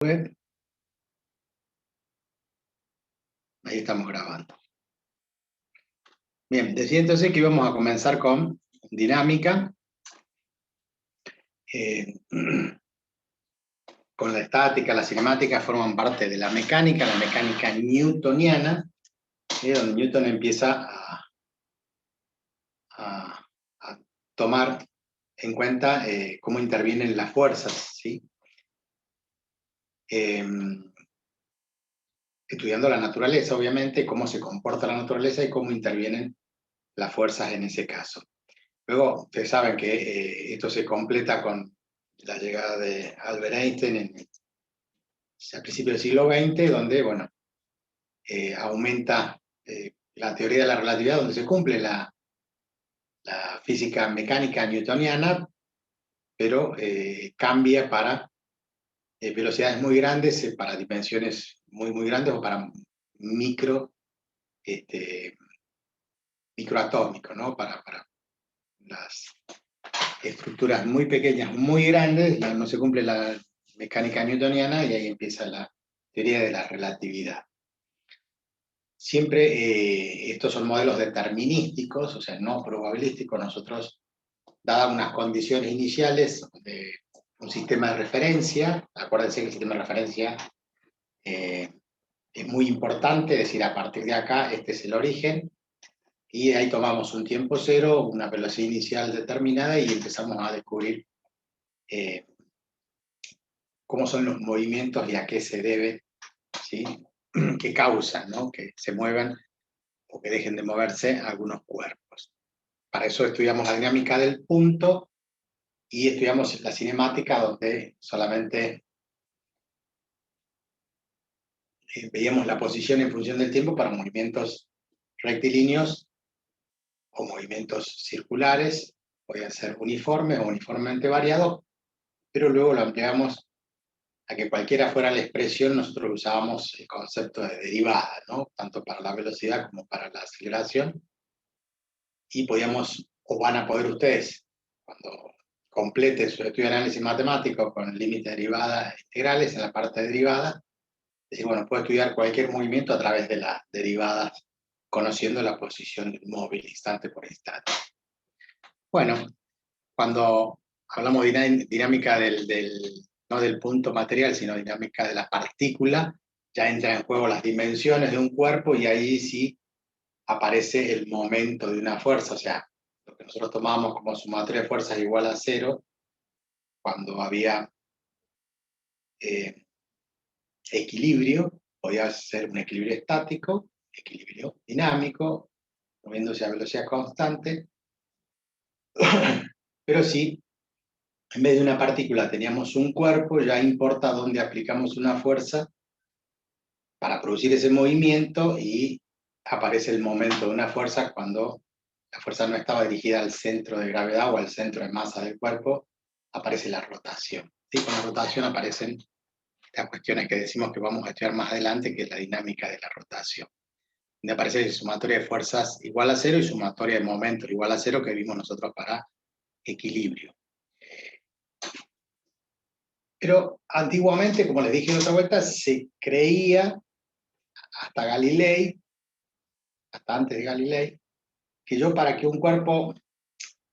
Ahí estamos grabando. Bien, decía entonces que íbamos a comenzar con dinámica, con la estática, la cinemática forman parte de la mecánica newtoniana, donde Newton empieza a tomar en cuenta cómo intervienen las fuerzas, ¿sí? Estudiando la naturaleza, obviamente, cómo se comporta la naturaleza y cómo intervienen las fuerzas en ese caso. Luego, ustedes saben que esto se completa con la llegada de Albert Einstein a principios del siglo XX, donde, bueno, aumenta la teoría de la relatividad, donde se cumple la física mecánica newtoniana, pero cambia para velocidades muy grandes, para dimensiones muy grandes o para microatómicos, ¿no? Para las estructuras muy pequeñas, muy grandes, no se cumple la mecánica newtoniana y ahí empieza la teoría de la relatividad. Siempre estos son modelos determinísticos, o sea, no probabilísticos. Nosotros, dadas unas condiciones iniciales de un sistema de referencia, acuérdense que el sistema de referencia es muy importante, es decir, a partir de acá, este es el origen, y ahí tomamos un tiempo cero, una velocidad inicial determinada y empezamos a descubrir cómo son los movimientos y a qué se debe, ¿sí? ¿Qué causan, ¿no? Que se muevan o que dejen de moverse algunos cuerpos. Para eso estudiamos la dinámica del punto y estudiamos la cinemática, donde solamente veíamos la posición en función del tiempo para movimientos rectilíneos o movimientos circulares, podían ser uniformes o uniformemente variados, pero luego lo ampliamos a que cualquiera fuera la expresión. Nosotros usábamos el concepto de derivada, ¿no? Tanto para la velocidad como para la aceleración, y podíamos, o van a poder ustedes, cuando complete su estudio de análisis matemático con límites, derivadas e integrales, en la parte de derivada, decir, bueno, puedo estudiar cualquier movimiento a través de las derivadas, conociendo la posición del móvil instante por instante. Bueno, cuando hablamos de dinámica no del punto material, sino dinámica de la partícula, ya entran en juego las dimensiones de un cuerpo y ahí sí aparece el momento de una fuerza. O sea, lo que nosotros tomamos como sumatoria de fuerzas igual a cero, cuando había equilibrio, podía ser un equilibrio estático, equilibrio dinámico, moviéndose a velocidad constante, pero sí, en vez de una partícula teníamos un cuerpo, ya importa dónde aplicamos una fuerza para producir ese movimiento, y aparece el momento de una fuerza cuando la fuerza no estaba dirigida al centro de gravedad o al centro de masa del cuerpo, aparece la rotación. ¿Sí? Con la rotación aparecen las cuestiones que decimos que vamos a estudiar más adelante, que es la dinámica de la rotación, donde aparece sumatoria de fuerzas igual a cero y sumatoria de momentos igual a cero, que vimos nosotros para equilibrio. Pero antiguamente, como les dije en otra vuelta, se creía, hasta Galilei, hasta antes de Galilei, que yo, para que un cuerpo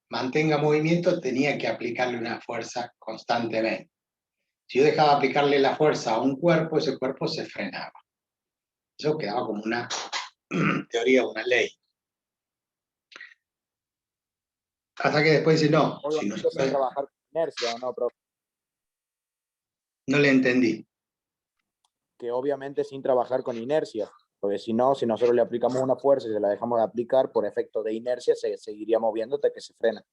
mantenga movimiento, tenía que aplicarle una fuerza constantemente. Si yo dejaba de aplicarle la fuerza a un cuerpo, ese cuerpo se frenaba. Eso quedaba como una teoría, una ley. Hasta que después dice, no, si Obviamente sin nosotros... trabajar con inercia, ¿o no, profe? No le entendí. Que obviamente sin trabajar con inercia, porque si no, si nosotros le aplicamos una fuerza y se la dejamos de aplicar, por efecto de inercia se seguiría moviendo hasta que se frena.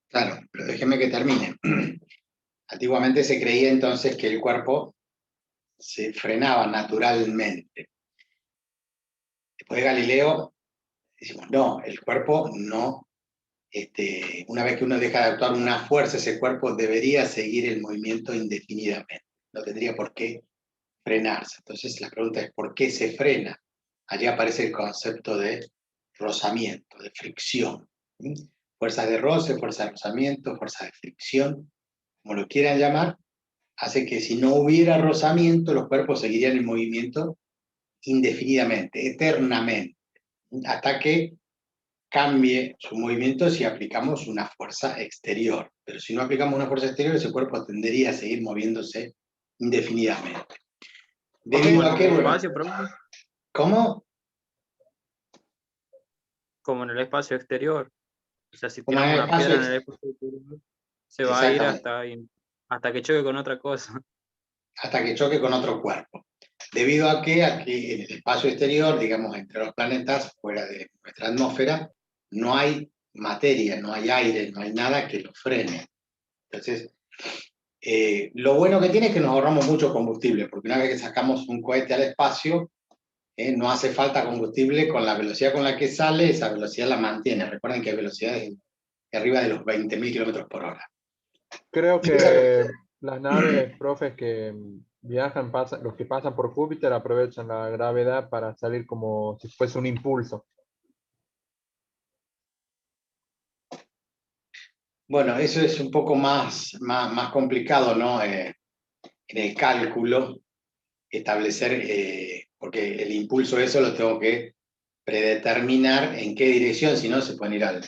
Claro, pero déjeme que termine. Antiguamente se creía entonces que el cuerpo se frenaba naturalmente. Después de Galileo, decimos, no, el cuerpo no. Una vez que uno deja de actuar una fuerza, ese cuerpo debería seguir el movimiento indefinidamente. No tendría por qué frenarse. Entonces la pregunta es, ¿por qué se frena? Allí aparece el concepto de rozamiento, de fricción. Fuerzas de roce, fuerzas de rozamiento, fuerzas de fricción, como lo quieran llamar, hace que si no hubiera rozamiento, los cuerpos seguirían en movimiento indefinidamente, eternamente, hasta que cambie su movimiento si aplicamos una fuerza exterior. Pero si no aplicamos una fuerza exterior, ese cuerpo tendería a seguir moviéndose indefinidamente. Debido a Como que, en el bueno, espacio, profe, ¿cómo? como en el espacio exterior. O sea, si Como en tiramos el una espacio, piedra en el espacio exterior, se va a ir exactamente, hasta que choque con otra cosa. hasta que choque con otro cuerpo. Debido a que aquí en el espacio exterior, digamos, entre los planetas, fuera de nuestra atmósfera, no hay materia, no hay aire, no hay nada que lo frene. Entonces, lo bueno que tiene es que nos ahorramos mucho combustible, porque una vez que sacamos un cohete al espacio, no hace falta combustible. Con la velocidad con la que sale, esa velocidad la mantiene. Recuerden que hay velocidades de arriba de los 20.000 kilómetros por hora. Creo Y esa, que las naves, profes, que viajan, los que pasan por Júpiter aprovechan la gravedad para salir como si fuese un impulso. bueno, eso es un poco más complicado, ¿no? En el cálculo, establecer, porque el impulso eso lo tengo que predeterminar en qué dirección, si no se pueden ir a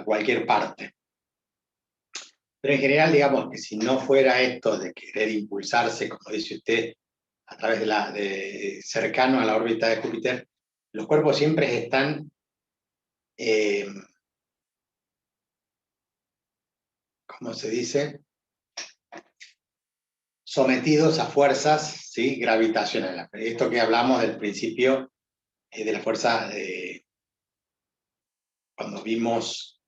cualquier parte. Pero en general, digamos que si no fuera esto de querer impulsarse, como dice usted, a través cercano a la órbita de Júpiter, los cuerpos siempre están, ¿cómo se dice? Sometidos a fuerzas, ¿sí?, gravitacionales. Esto que hablamos del principio de la fuerza, cuando vimos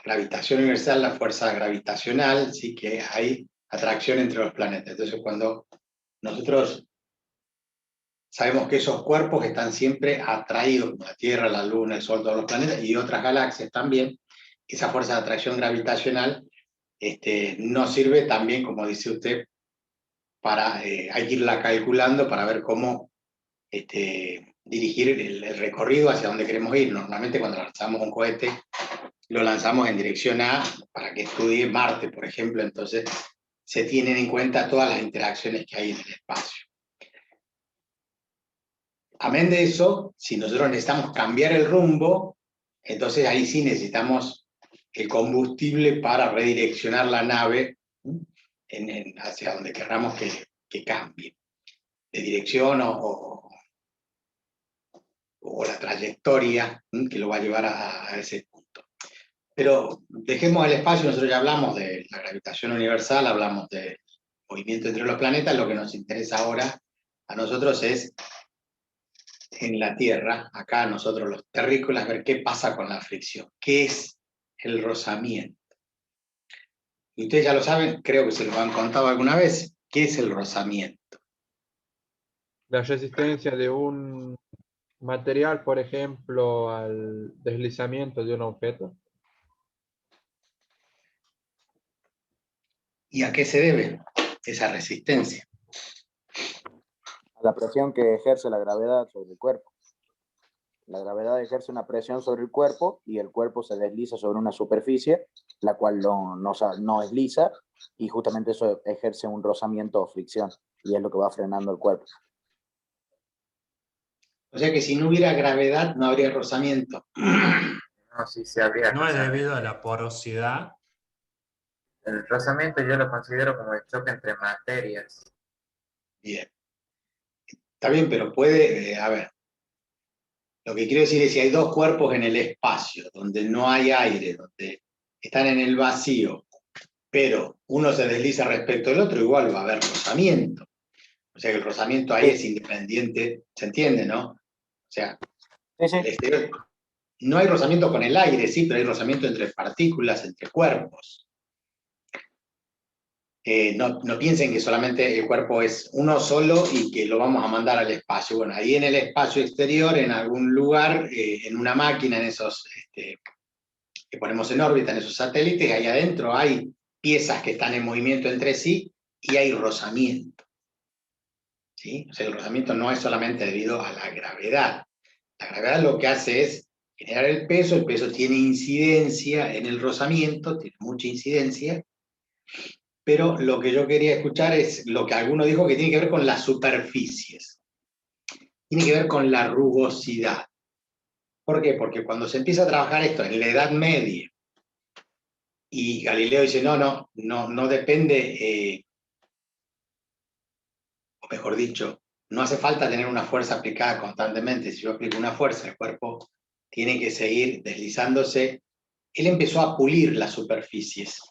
gravitación universal, la fuerza gravitacional, sí que hay atracción entre los planetas. Entonces, cuando nosotros sabemos que esos cuerpos están siempre atraídos, la Tierra, la Luna, el Sol, todos los planetas y otras galaxias también, esa fuerza de atracción gravitacional nos sirve también, como dice usted, hay que irla calculando para ver cómo dirigir el recorrido hacia donde queremos ir. Normalmente cuando lanzamos un cohete, lo lanzamos en dirección A para que estudie Marte, por ejemplo, entonces se tienen en cuenta todas las interacciones que hay en el espacio. Amén de eso, si nosotros necesitamos cambiar el rumbo, entonces ahí sí necesitamos el combustible para redireccionar la nave hacia donde querramos que cambie, de dirección o la trayectoria que lo va a llevar a ese punto. Pero dejemos el espacio, nosotros ya hablamos de la gravitación universal, hablamos del movimiento entre los planetas, lo que nos interesa ahora a nosotros es en la Tierra, acá nosotros los terrícolas, ver qué pasa con la fricción, qué es el rozamiento. Y ustedes ya lo saben, creo que se lo han contado alguna vez, ¿qué es el rozamiento? La resistencia de un material, por ejemplo, al deslizamiento de un objeto. ¿Y a qué se debe esa resistencia? A la presión que ejerce la gravedad sobre el cuerpo. La gravedad ejerce una presión sobre el cuerpo y el cuerpo se desliza sobre una superficie, la cual no es lisa, y justamente eso ejerce un rozamiento o fricción, y es lo que va frenando el cuerpo. O sea que si no hubiera gravedad, no habría rozamiento. No, sí, se habría No es rozamiento. debido a la porosidad. El rozamiento yo lo considero como el choque entre materias. Bien. Está bien, pero puede, a ver, lo que quiero decir es si hay dos cuerpos en el espacio, donde no hay aire, donde están en el vacío, pero uno se desliza respecto al otro, igual va a haber rozamiento. O sea que el rozamiento ahí es independiente, ¿se entiende, no? O sea, el exterior, no hay rozamiento con el aire, sí, pero hay rozamiento entre partículas, entre cuerpos. No piensen que solamente el cuerpo es uno solo y que lo vamos a mandar al espacio. Bueno, ahí en el espacio exterior, en algún lugar, en una máquina, en esos que ponemos en órbita, en esos satélites, ahí adentro hay piezas que están en movimiento entre sí y hay rozamiento. ¿Sí? O sea, el rozamiento no es solamente debido a la gravedad. La gravedad lo que hace es generar el peso tiene incidencia en el rozamiento, tiene mucha incidencia, pero lo que yo quería escuchar es lo que alguno dijo que tiene que ver con las superficies. Tiene que ver con la rugosidad. ¿Por qué? Porque cuando se empieza a trabajar esto en la Edad Media, y Galileo dice, no depende, o mejor dicho, no hace falta tener una fuerza aplicada constantemente. Si yo aplico una fuerza, el cuerpo tiene que seguir deslizándose. Él empezó a pulir las superficies.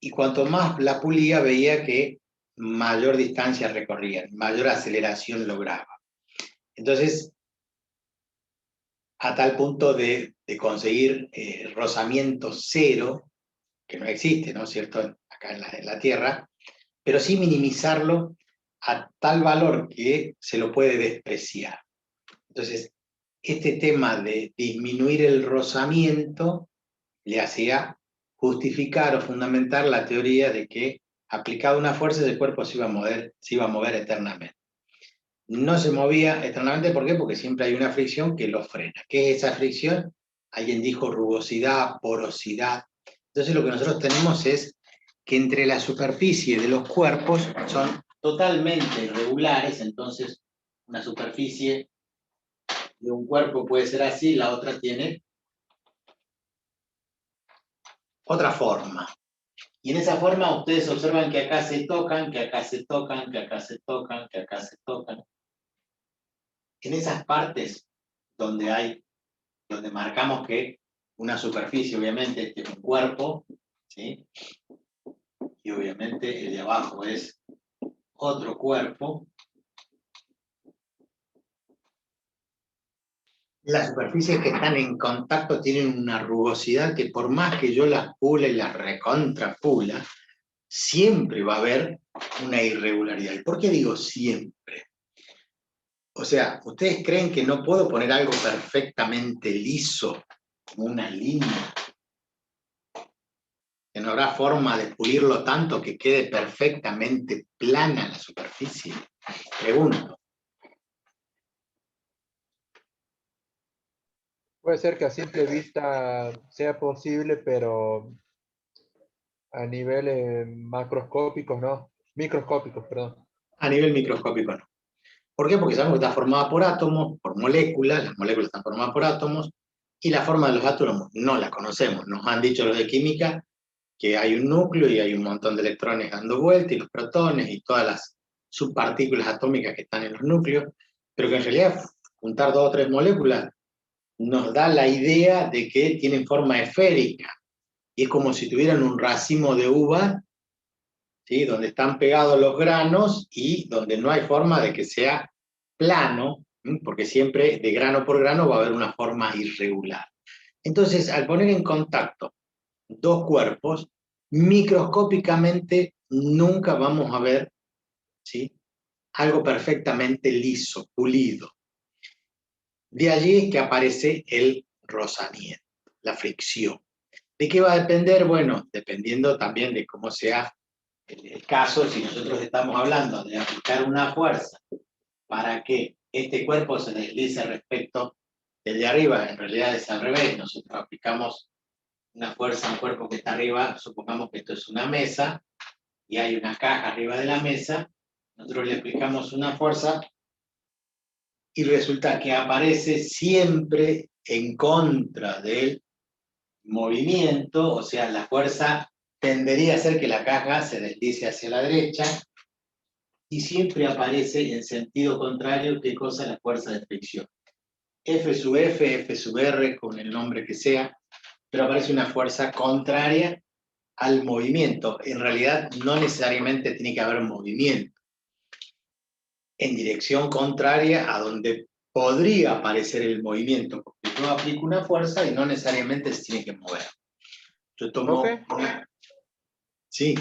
Y cuanto más la pulía, veía que mayor distancia recorría, mayor aceleración lograba. Entonces, a tal punto de conseguir rozamiento cero, que no existe, ¿no es cierto?, acá en la Tierra, pero sí minimizarlo a tal valor que se lo puede despreciar. Entonces, este tema de disminuir el rozamiento le hacía justificar o fundamentar la teoría de que aplicada una fuerza el cuerpo se iba a mover eternamente. No se movía eternamente, ¿por qué? Porque siempre hay una fricción que lo frena. ¿Qué es esa fricción? Alguien dijo rugosidad, porosidad. Entonces lo que nosotros tenemos es que entre la superficie de los cuerpos son totalmente irregulares, entonces una superficie de un cuerpo puede ser así, la otra tiene otra forma. Y en esa forma ustedes observan que acá se tocan, que acá se tocan, que acá se tocan, que acá se tocan. En esas partes donde marcamos que una superficie, obviamente, este es un cuerpo, ¿sí? Y obviamente el de abajo es otro cuerpo. Las superficies que están en contacto tienen una rugosidad que por más que yo las pule y las recontrapula, siempre va a haber una irregularidad. ¿Y por qué digo siempre? O sea, ¿ustedes creen que no puedo poner algo perfectamente liso, como una línea? ¿Que no habrá forma de pulirlo tanto que quede perfectamente plana la superficie? Pregunto. Puede ser que a simple vista sea posible, pero a niveles macroscópicos, no. Microscópicos, perdón. A nivel microscópico no. ¿Por qué? Porque sabemos que está formada por átomos, por moléculas, las moléculas están formadas por átomos, y la forma de los átomos no la conocemos. Nos han dicho los de química que hay un núcleo y hay un montón de electrones dando vuelta, y los protones y todas las subpartículas atómicas que están en los núcleos, pero que en realidad juntar 2 o 3 moléculas nos da la idea de que tienen forma esférica, y es como si tuvieran un racimo de uva, ¿sí?, donde están pegados los granos y donde no hay forma de que sea plano, ¿sí?, porque siempre de grano por grano va a haber una forma irregular. Entonces, al poner en contacto 2 cuerpos, microscópicamente nunca vamos a ver, ¿sí?, algo perfectamente liso, pulido. De allí que aparece el rozamiento, la fricción. ¿De qué va a depender? Bueno, dependiendo también de cómo sea el caso. Si nosotros estamos hablando de aplicar una fuerza para que este cuerpo se deslice respecto del de arriba, en realidad es al revés. Nosotros aplicamos una fuerza a un cuerpo que está arriba, supongamos que esto es una mesa, y hay una caja arriba de la mesa, nosotros le aplicamos una fuerza, y resulta que aparece siempre en contra del movimiento, o sea, la fuerza tendería a hacer que la caja se deslice hacia la derecha, y siempre aparece en sentido contrario, ¿qué cosa? La fuerza de fricción. F sub F, F sub R, con el nombre que sea, pero aparece una fuerza contraria al movimiento. En realidad, no necesariamente tiene que haber movimiento. En dirección contraria a donde podría aparecer el movimiento, porque yo aplico una fuerza y no necesariamente se tiene que mover. Yo tomo una... Sí.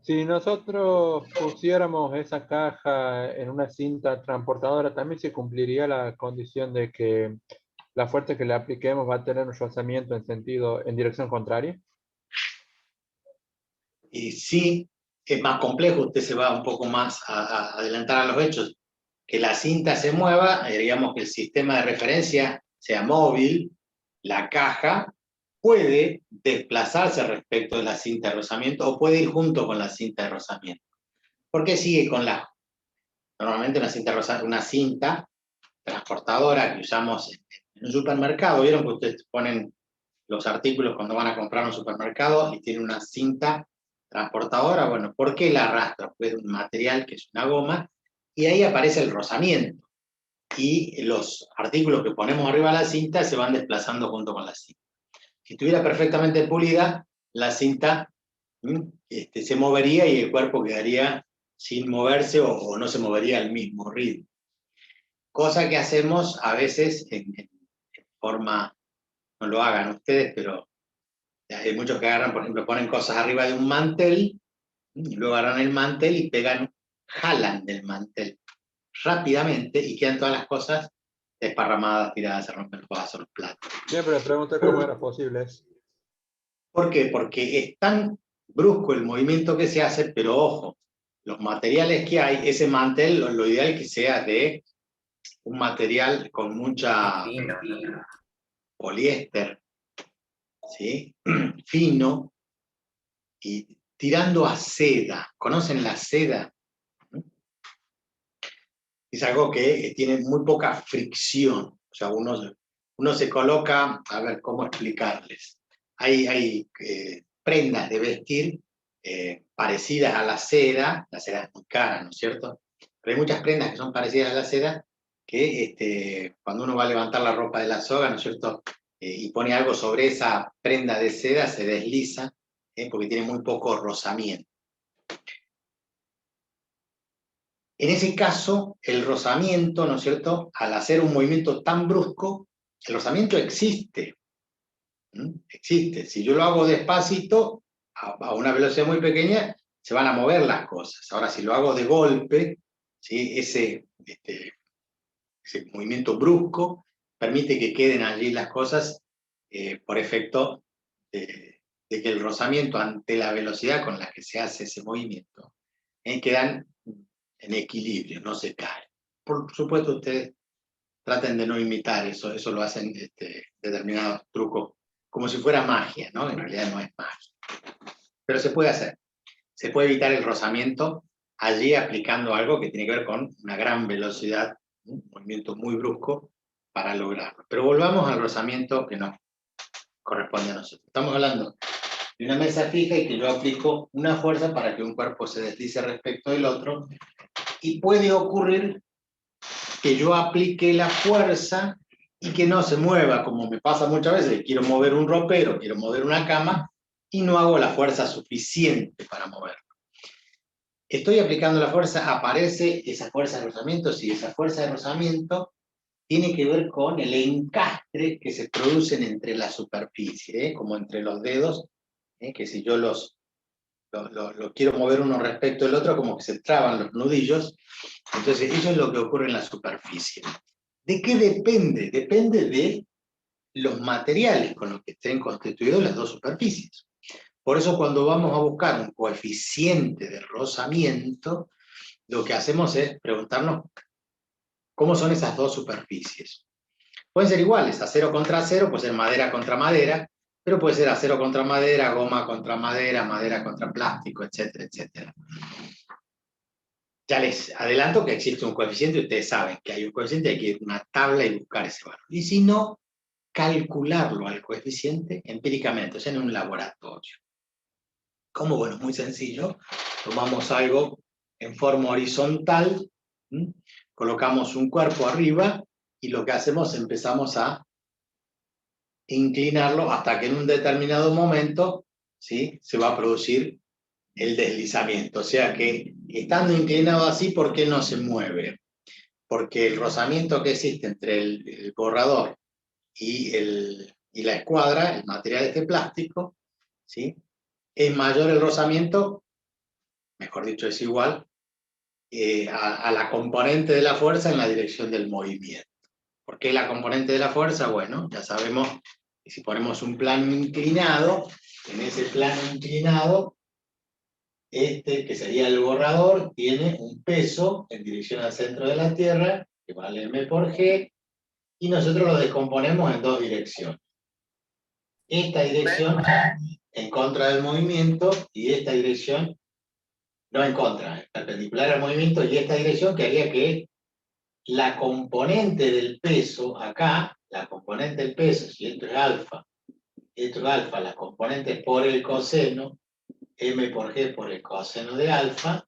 Si nosotros pusiéramos esa caja en una cinta transportadora, también se cumpliría la condición de que la fuerza que le apliquemos va a tener un rozamiento en dirección contraria. Y sí, es más complejo, usted se va un poco más a adelantar a los hechos. Que la cinta se mueva, digamos que el sistema de referencia sea móvil, la caja puede desplazarse respecto de la cinta de rozamiento o puede ir junto con la cinta de rozamiento. ¿Por qué sigue con la... Normalmente una cinta transportadora que usamos en un supermercado, ¿vieron que ustedes ponen los artículos cuando van a comprar a un supermercado y tiene una cinta transportadora? Bueno, ¿por qué la arrastra? Pues es un material que es una goma, y ahí aparece el rozamiento. Y los artículos que ponemos arriba de la cinta se van desplazando junto con la cinta. Si estuviera perfectamente pulida, la cinta se movería y el cuerpo quedaría sin moverse o no se movería al mismo ritmo. Cosa que hacemos a veces en forma, no lo hagan ustedes, pero hay muchos que agarran, por ejemplo, ponen cosas arriba de un mantel, y luego agarran el mantel y jalan del mantel rápidamente y quedan todas las cosas desparramadas, tiradas, se rompen los vasos, los platos. Siempre me pregunté cómo era posible eso. ¿Por qué? Porque es tan brusco el movimiento que se hace, pero ojo, los materiales que hay, ese mantel, lo ideal es que sea de un material con mucha Fino. poliéster, ¿sí? Fino, y tirando a seda. ¿Conocen la seda? Es algo que tiene muy poca fricción. O sea, uno se coloca, a ver, ¿cómo explicarles? Hay prendas de vestir parecidas a la seda es muy cara, ¿no es cierto? Pero hay muchas prendas que son parecidas a la seda que cuando uno va a levantar la ropa de la soga, ¿no es cierto? Y pone algo sobre esa prenda de seda, se desliza, porque tiene muy poco rozamiento. En ese caso, el rozamiento, ¿no es cierto?, al hacer un movimiento tan brusco, el rozamiento existe. Existe. Si yo lo hago despacito, a una velocidad muy pequeña, se van a mover las cosas. Ahora, si lo hago de golpe, ¿sí?, ese movimiento brusco permite que queden allí las cosas por efecto de que el rozamiento ante la velocidad con la que se hace ese movimiento quedan en equilibrio, no se cae. Por supuesto, ustedes traten de no imitar eso lo hacen determinados trucos, como si fuera magia, ¿no? En realidad no es magia. Pero se puede hacer. Se puede evitar el rozamiento allí aplicando algo que tiene que ver con una gran velocidad, un movimiento muy brusco para lograrlo. Pero volvamos al rozamiento que nos corresponde a nosotros. Estamos hablando de una mesa fija y que yo aplico una fuerza para que un cuerpo se deslice respecto del otro, y puede ocurrir que yo aplique la fuerza y que no se mueva, como me pasa muchas veces. Quiero mover un ropero, quiero mover una cama y no hago la fuerza suficiente para moverlo. Estoy aplicando la fuerza, aparece esa fuerza de rozamiento. Si esa fuerza de rozamiento tiene que ver con el encastre que se producen entre la superficie, como entre los dedos, que si yo lo quiero mover uno respecto del otro, como que se traban los nudillos. Entonces, eso es lo que ocurre en la superficie. ¿De qué depende? Depende de los materiales con los que estén constituidos las dos superficies. Por eso, cuando vamos a buscar un coeficiente de rozamiento, lo que hacemos es preguntarnos cómo son esas dos superficies. Pueden ser iguales, acero contra acero, puede ser madera contra madera, pero puede ser acero contra madera, goma contra madera, madera contra plástico, etcétera, etcétera. Ya les adelanto que existe un coeficiente, ustedes saben que hay un coeficiente, hay que ir a una tabla y buscar ese valor. Y si no, calcularlo al coeficiente empíricamente, o sea, en un laboratorio. ¿Cómo? Bueno, muy sencillo. Tomamos algo en forma horizontal, colocamos un cuerpo arriba y lo que hacemos, empezamos a inclinarlo hasta que en un determinado momento, ¿sí?, se va a producir el deslizamiento. O sea que, estando inclinado así, ¿por qué no se mueve? Porque el rozamiento que existe entre el borrador y la escuadra, el material plástico, ¿sí?, es mayor el rozamiento, mejor dicho, es igual a la componente de la fuerza en la dirección del movimiento. ¿Por qué la componente de la fuerza? Bueno, ya sabemos que si ponemos un plano inclinado, en ese plano inclinado, que sería el borrador, tiene un peso en dirección al centro de la Tierra, que vale m por g, y nosotros lo descomponemos en dos direcciones. esta dirección en contra del movimiento y esta dirección no en contra, perpendicular al movimiento, y esta dirección que haría que la componente del peso acá, la componente del peso, si esto es alfa, la componente por el coseno, m por g por el coseno de alfa,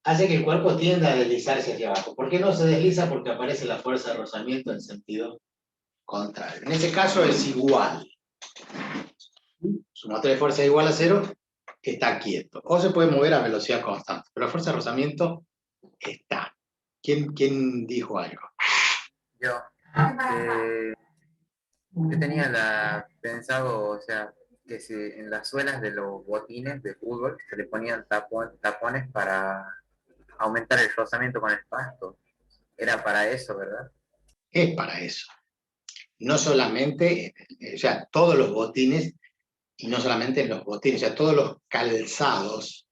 hace que el cuerpo tienda a deslizarse hacia abajo. ¿Por qué no se desliza? Porque aparece la fuerza de rozamiento en sentido contrario. En ese caso es igual. Su motor de fuerza es igual a 0, está quieto. O se puede mover a velocidad constante, pero la fuerza de rozamiento está. ¿Quién dijo algo? Yo, yo tenía pensado, o sea, que si en las suelas de los botines de fútbol se le ponían tapones para aumentar el rozamiento con el pasto. Era para eso, ¿verdad? Es para eso. No solamente, o sea, todos los botines, y no solamente en los botines, o sea, todos los calzados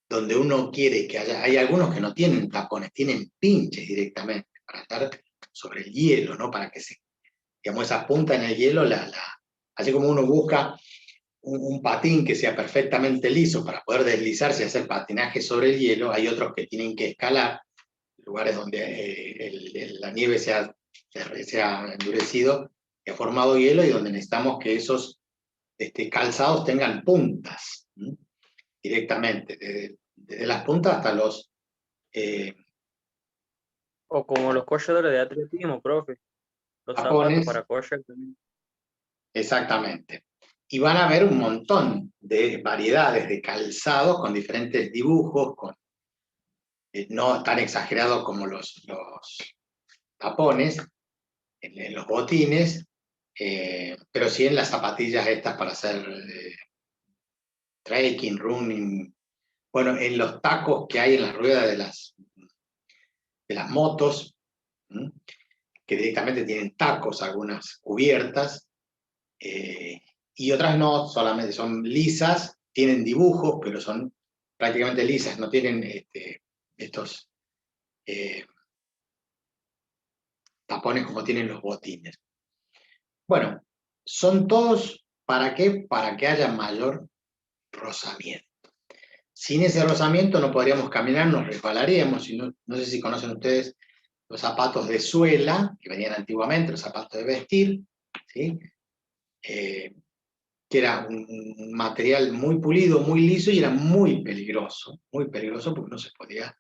donde uno quiere que haya, hay algunos que no tienen tapones, tienen pinches directamente para estar sobre el hielo, ¿no? Para que se, digamos, esa punta en el hielo, así como uno busca un patín que sea perfectamente liso para poder deslizarse y hacer patinaje sobre el hielo, hay otros que tienen que escalar lugares donde la nieve se ha endurecido y ha formado hielo y donde necesitamos que esos calzados tengan puntas, ¿sí? Directamente, desde las puntas hasta los... O como los corredores de atletismo, profe. Los tapones, zapatos para correr también. exactamente. Y van a haber un montón de variedades de calzados con diferentes dibujos, no tan exagerados como los tapones, en los botines, pero sí en las zapatillas estas para hacer trekking, running, bueno, en los tacos que hay en las ruedas de las motos, ¿sí? Que directamente tienen tacos, algunas cubiertas, y otras no, solamente son lisas, tienen dibujos, pero son prácticamente lisas, no tienen estos tapones como tienen los botines. Bueno, son todos, ¿para qué? Para que haya mayor rozamiento. Sin ese rozamiento no podríamos caminar, nos resbalaríamos. No sé si conocen ustedes los zapatos de suela, que venían antiguamente, los zapatos de vestir, ¿sí? Que era un material muy pulido, muy liso y era muy peligroso porque uno se podía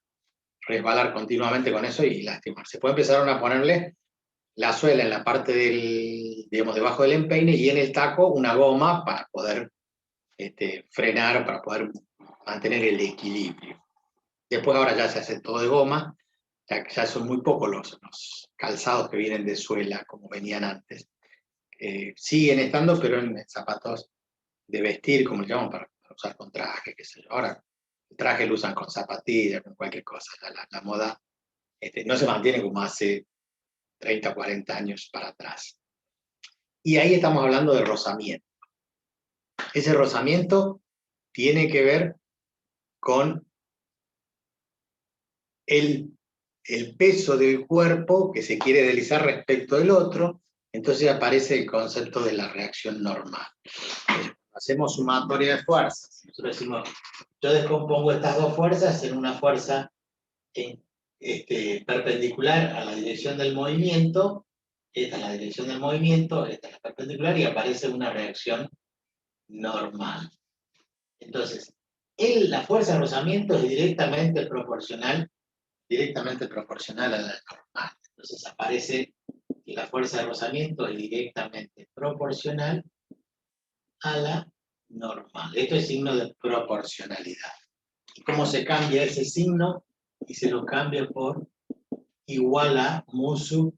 resbalar continuamente con eso y lastimarse. Después empezaron a ponerle la suela en la parte del, digamos, debajo del empeine y en el taco una goma para poder frenar, para poder mantener el equilibrio. Después ahora ya se hace todo de goma, ya son muy pocos los calzados que vienen de suela como venían antes. Siguen estando, pero en zapatos de vestir, como le llaman, para usar con traje, qué sé yo. Ahora el traje lo usan con zapatillas, con cualquier cosa. La moda no se mantiene como hace 30 o 40 años para atrás. Y ahí estamos hablando de rozamiento. Ese rozamiento tiene que ver con el peso del cuerpo que se quiere deslizar respecto del otro, entonces aparece el concepto de la reacción normal. Hacemos sumatoria de fuerzas. Nosotros decimos, yo descompongo estas dos fuerzas en una fuerza perpendicular a la dirección del movimiento, esta es la dirección del movimiento, esta es la perpendicular, y aparece una reacción normal. Entonces, la fuerza de rozamiento es directamente proporcional a la normal. Entonces aparece que la fuerza de rozamiento es directamente proporcional a la normal. Esto es signo de proporcionalidad. ¿Y cómo se cambia ese signo? Y se lo cambia por igual a mu sub,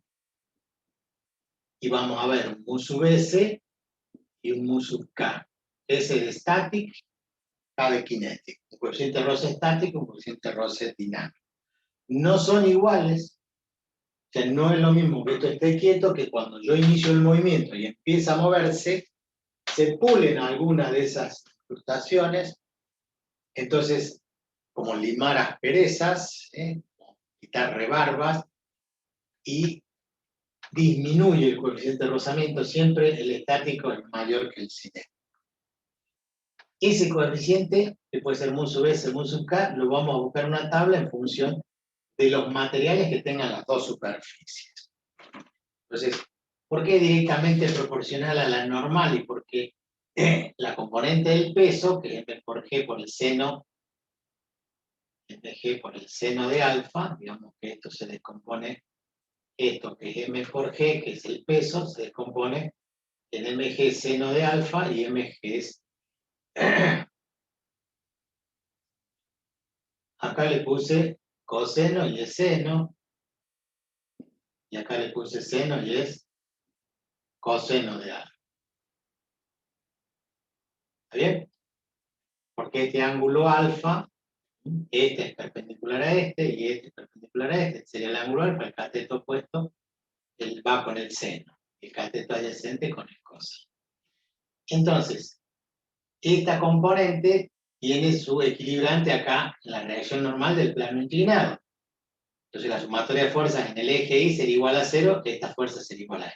y vamos a ver un mu sub S y un mu sub K. S de static, K de kinetic. Un coeficiente de roce estático, un coeficiente de roce dinámico. No son iguales, o sea, no es lo mismo que esto esté quieto que cuando yo inicio el movimiento y empieza a moverse, se pulen algunas de esas incrustaciones, entonces, como limar asperezas, quitar rebarbas, y disminuye el coeficiente de rozamiento, siempre el estático es mayor que el cinético. Ese coeficiente, que puede ser mu sub S, mu sub K, lo vamos a buscar en una tabla en función de los materiales que tengan las dos superficies. Entonces, ¿por qué directamente proporcional a la normal? Y porque la componente del peso, que es M por G por el seno, mg por el seno de alfa, digamos que esto se descompone, esto que es M por G, que es el peso, se descompone en mg seno de alfa y mg es... Acá le puse coseno y es seno, y acá le puse seno y es coseno de alfa. ¿Está bien? Porque este ángulo alfa, este es perpendicular a este, y este es perpendicular a este, sería el ángulo alfa, el cateto opuesto, él va con el seno, el cateto adyacente con el coseno. Entonces, esta componente tiene su equilibrante acá en la reacción normal del plano inclinado. Entonces la sumatoria de fuerzas en el eje Y sería igual a 0, esta fuerza sería igual a E.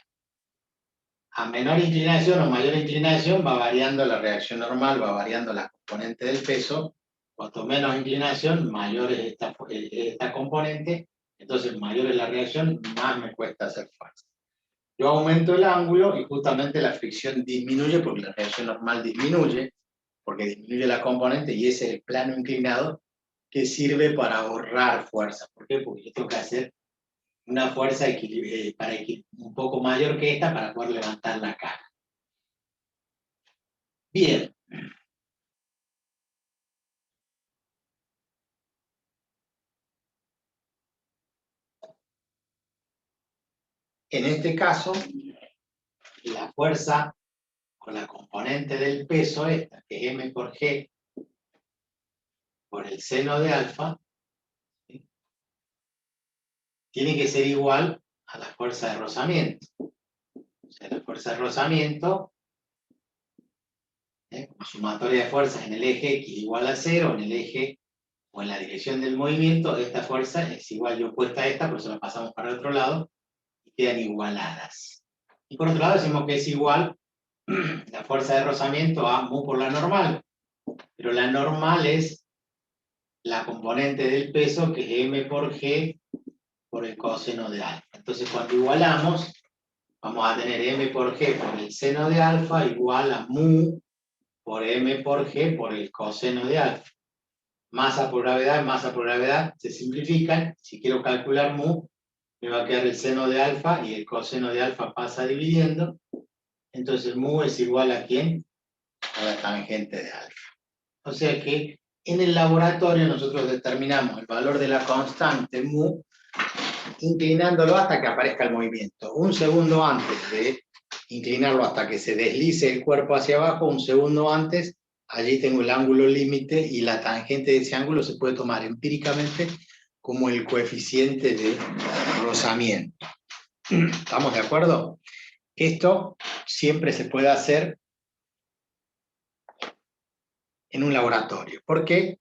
A menor inclinación o mayor inclinación va variando la reacción normal, va variando la componente del peso. Cuanto menos inclinación, mayor es esta componente, entonces mayor es la reacción, más me cuesta hacer fuerza. Yo aumento el ángulo y justamente la fricción disminuye porque la reacción normal disminuye, porque disminuye la componente y ese es el plano inclinado que sirve para ahorrar fuerza. ¿Por qué? Porque yo tengo que hacer una fuerza un poco mayor que esta para poder levantar la cara. Bien. En este caso, la fuerza con la componente del peso, esta, que es M por G, por el seno de alfa, ¿sí?, tiene que ser igual a la fuerza de rozamiento. O sea, la fuerza de rozamiento, como sumatoria de fuerzas en el eje X igual a 0, en el eje o en la dirección del movimiento, esta fuerza es igual y opuesta a esta, por eso la pasamos para el otro lado, y quedan igualadas. Y por otro lado decimos que es igual la fuerza de rozamiento a mu por la normal, pero la normal es la componente del peso, que es M por G por el coseno de alfa. Entonces cuando igualamos, vamos a tener M por G por el seno de alfa igual a mu por M por G por el coseno de alfa. Masa por gravedad se simplifican. Si quiero calcular mu, me va a quedar el seno de alfa y el coseno de alfa pasa dividiendo. Entonces mu es igual a ¿quién? A la tangente de alfa. O sea que en el laboratorio nosotros determinamos el valor de la constante mu inclinándolo hasta que aparezca el movimiento. Un segundo antes de inclinarlo hasta que se deslice el cuerpo hacia abajo, un segundo antes, allí tengo el ángulo límite y la tangente de ese ángulo se puede tomar empíricamente como el coeficiente de rozamiento. ¿Estamos de acuerdo? Esto siempre se puede hacer en un laboratorio. ¿Por qué?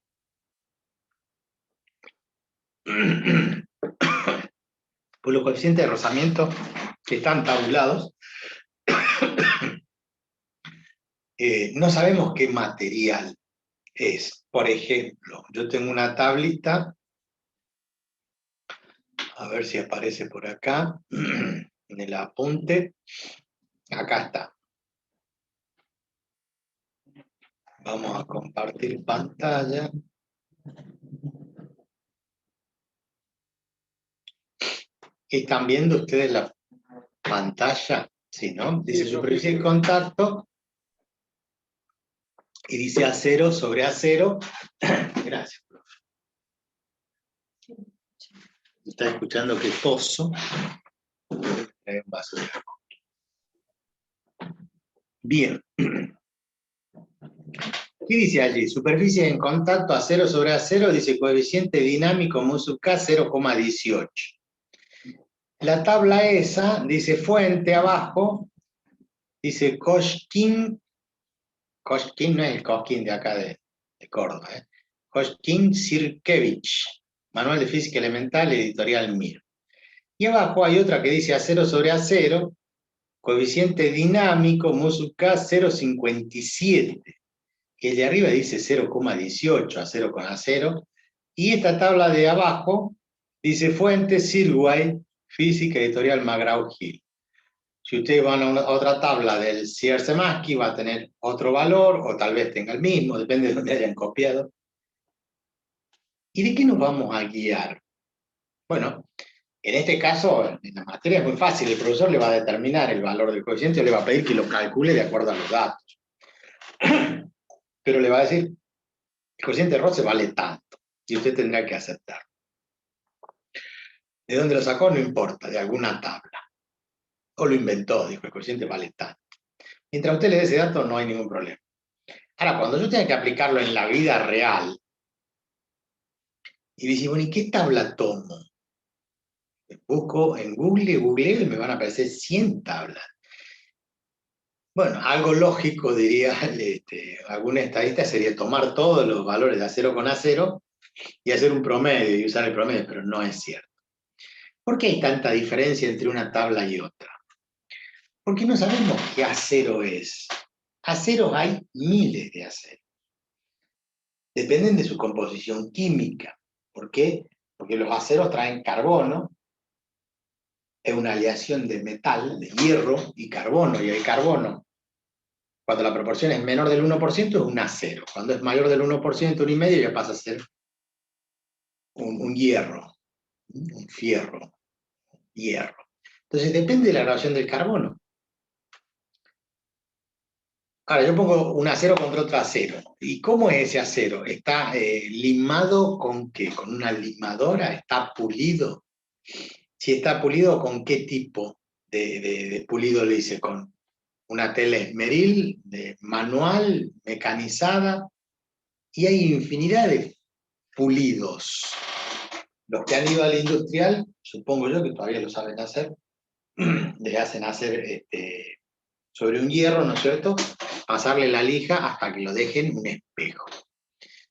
Pues los coeficientes de rozamiento que están tabulados, no sabemos qué material es. Por ejemplo, yo tengo una tablita, a ver si aparece por acá, en el apunte, acá está. Vamos a compartir pantalla. ¿Están viendo ustedes la pantalla? Sí, ¿no? Dice superficie de contacto y dice A0 sobre A0. Gracias, profe. ¿Está escuchando qué pozo? Un vaso de agua. Bien. ¿Qué dice allí? Superficie en contacto A0 sobre A0, dice coeficiente dinámico mu sub K 0,18. La tabla esa dice fuente abajo, dice Koshkin no es el Koshkin de acá de Córdoba, Koshkin Sirkevich, Manual de Física Elemental, editorial Mir. Y abajo hay otra que dice acero sobre acero, coeficiente dinámico, MUSUK 0,57. Y el de arriba dice 0,18, acero con acero. Y esta tabla de abajo dice fuente Silway, Física Editorial McGraw-Hill. Si ustedes van a otra tabla del Cierce-Maski, va a tener otro valor, o tal vez tenga el mismo, depende de dónde hayan copiado. ¿Y de qué nos vamos a guiar? Bueno, en este caso, en la materia es muy fácil, el profesor le va a determinar el valor del coeficiente, le va a pedir que lo calcule de acuerdo a los datos. Pero le va a decir, el coeficiente de Rose vale tanto, y usted tendrá que aceptar. ¿De dónde lo sacó? No importa, de alguna tabla. O lo inventó, dijo, el coeficiente vale tanto. Mientras usted le dé ese dato, no hay ningún problema. Ahora, cuando yo tenga que aplicarlo en la vida real, y dice, bueno, ¿y qué tabla tomo? Busco en Google y me van a aparecer 100 tablas. Bueno, algo lógico, diría algún estadista, sería tomar todos los valores de acero con acero y hacer un promedio y usar el promedio, pero no es cierto. ¿Por qué hay tanta diferencia entre una tabla y otra? Porque no sabemos qué acero es. Aceros hay miles de aceros. Dependen de su composición química. ¿Por qué? Porque los aceros traen carbono, es una aleación de metal, de hierro y carbono, y el carbono, cuando la proporción es menor del 1%, es un acero. Cuando es mayor del 1%, 1,5, ya pasa a ser un hierro, un fierro, hierro. Entonces depende de la graduación del carbono. Ahora, yo pongo un acero contra otro acero. ¿Y cómo es ese acero? ¿Está limado con qué? ¿Con una limadora? ¿Está pulido? Si está pulido, ¿con qué tipo de pulido le hice? ¿Con una tela esmeril, de manual, mecanizada? Y hay infinidad de pulidos. Los que han ido al industrial, supongo yo que todavía lo saben hacer, le hacen hacer sobre un hierro, ¿no es cierto? Pasarle la lija hasta que lo dejen un espejo.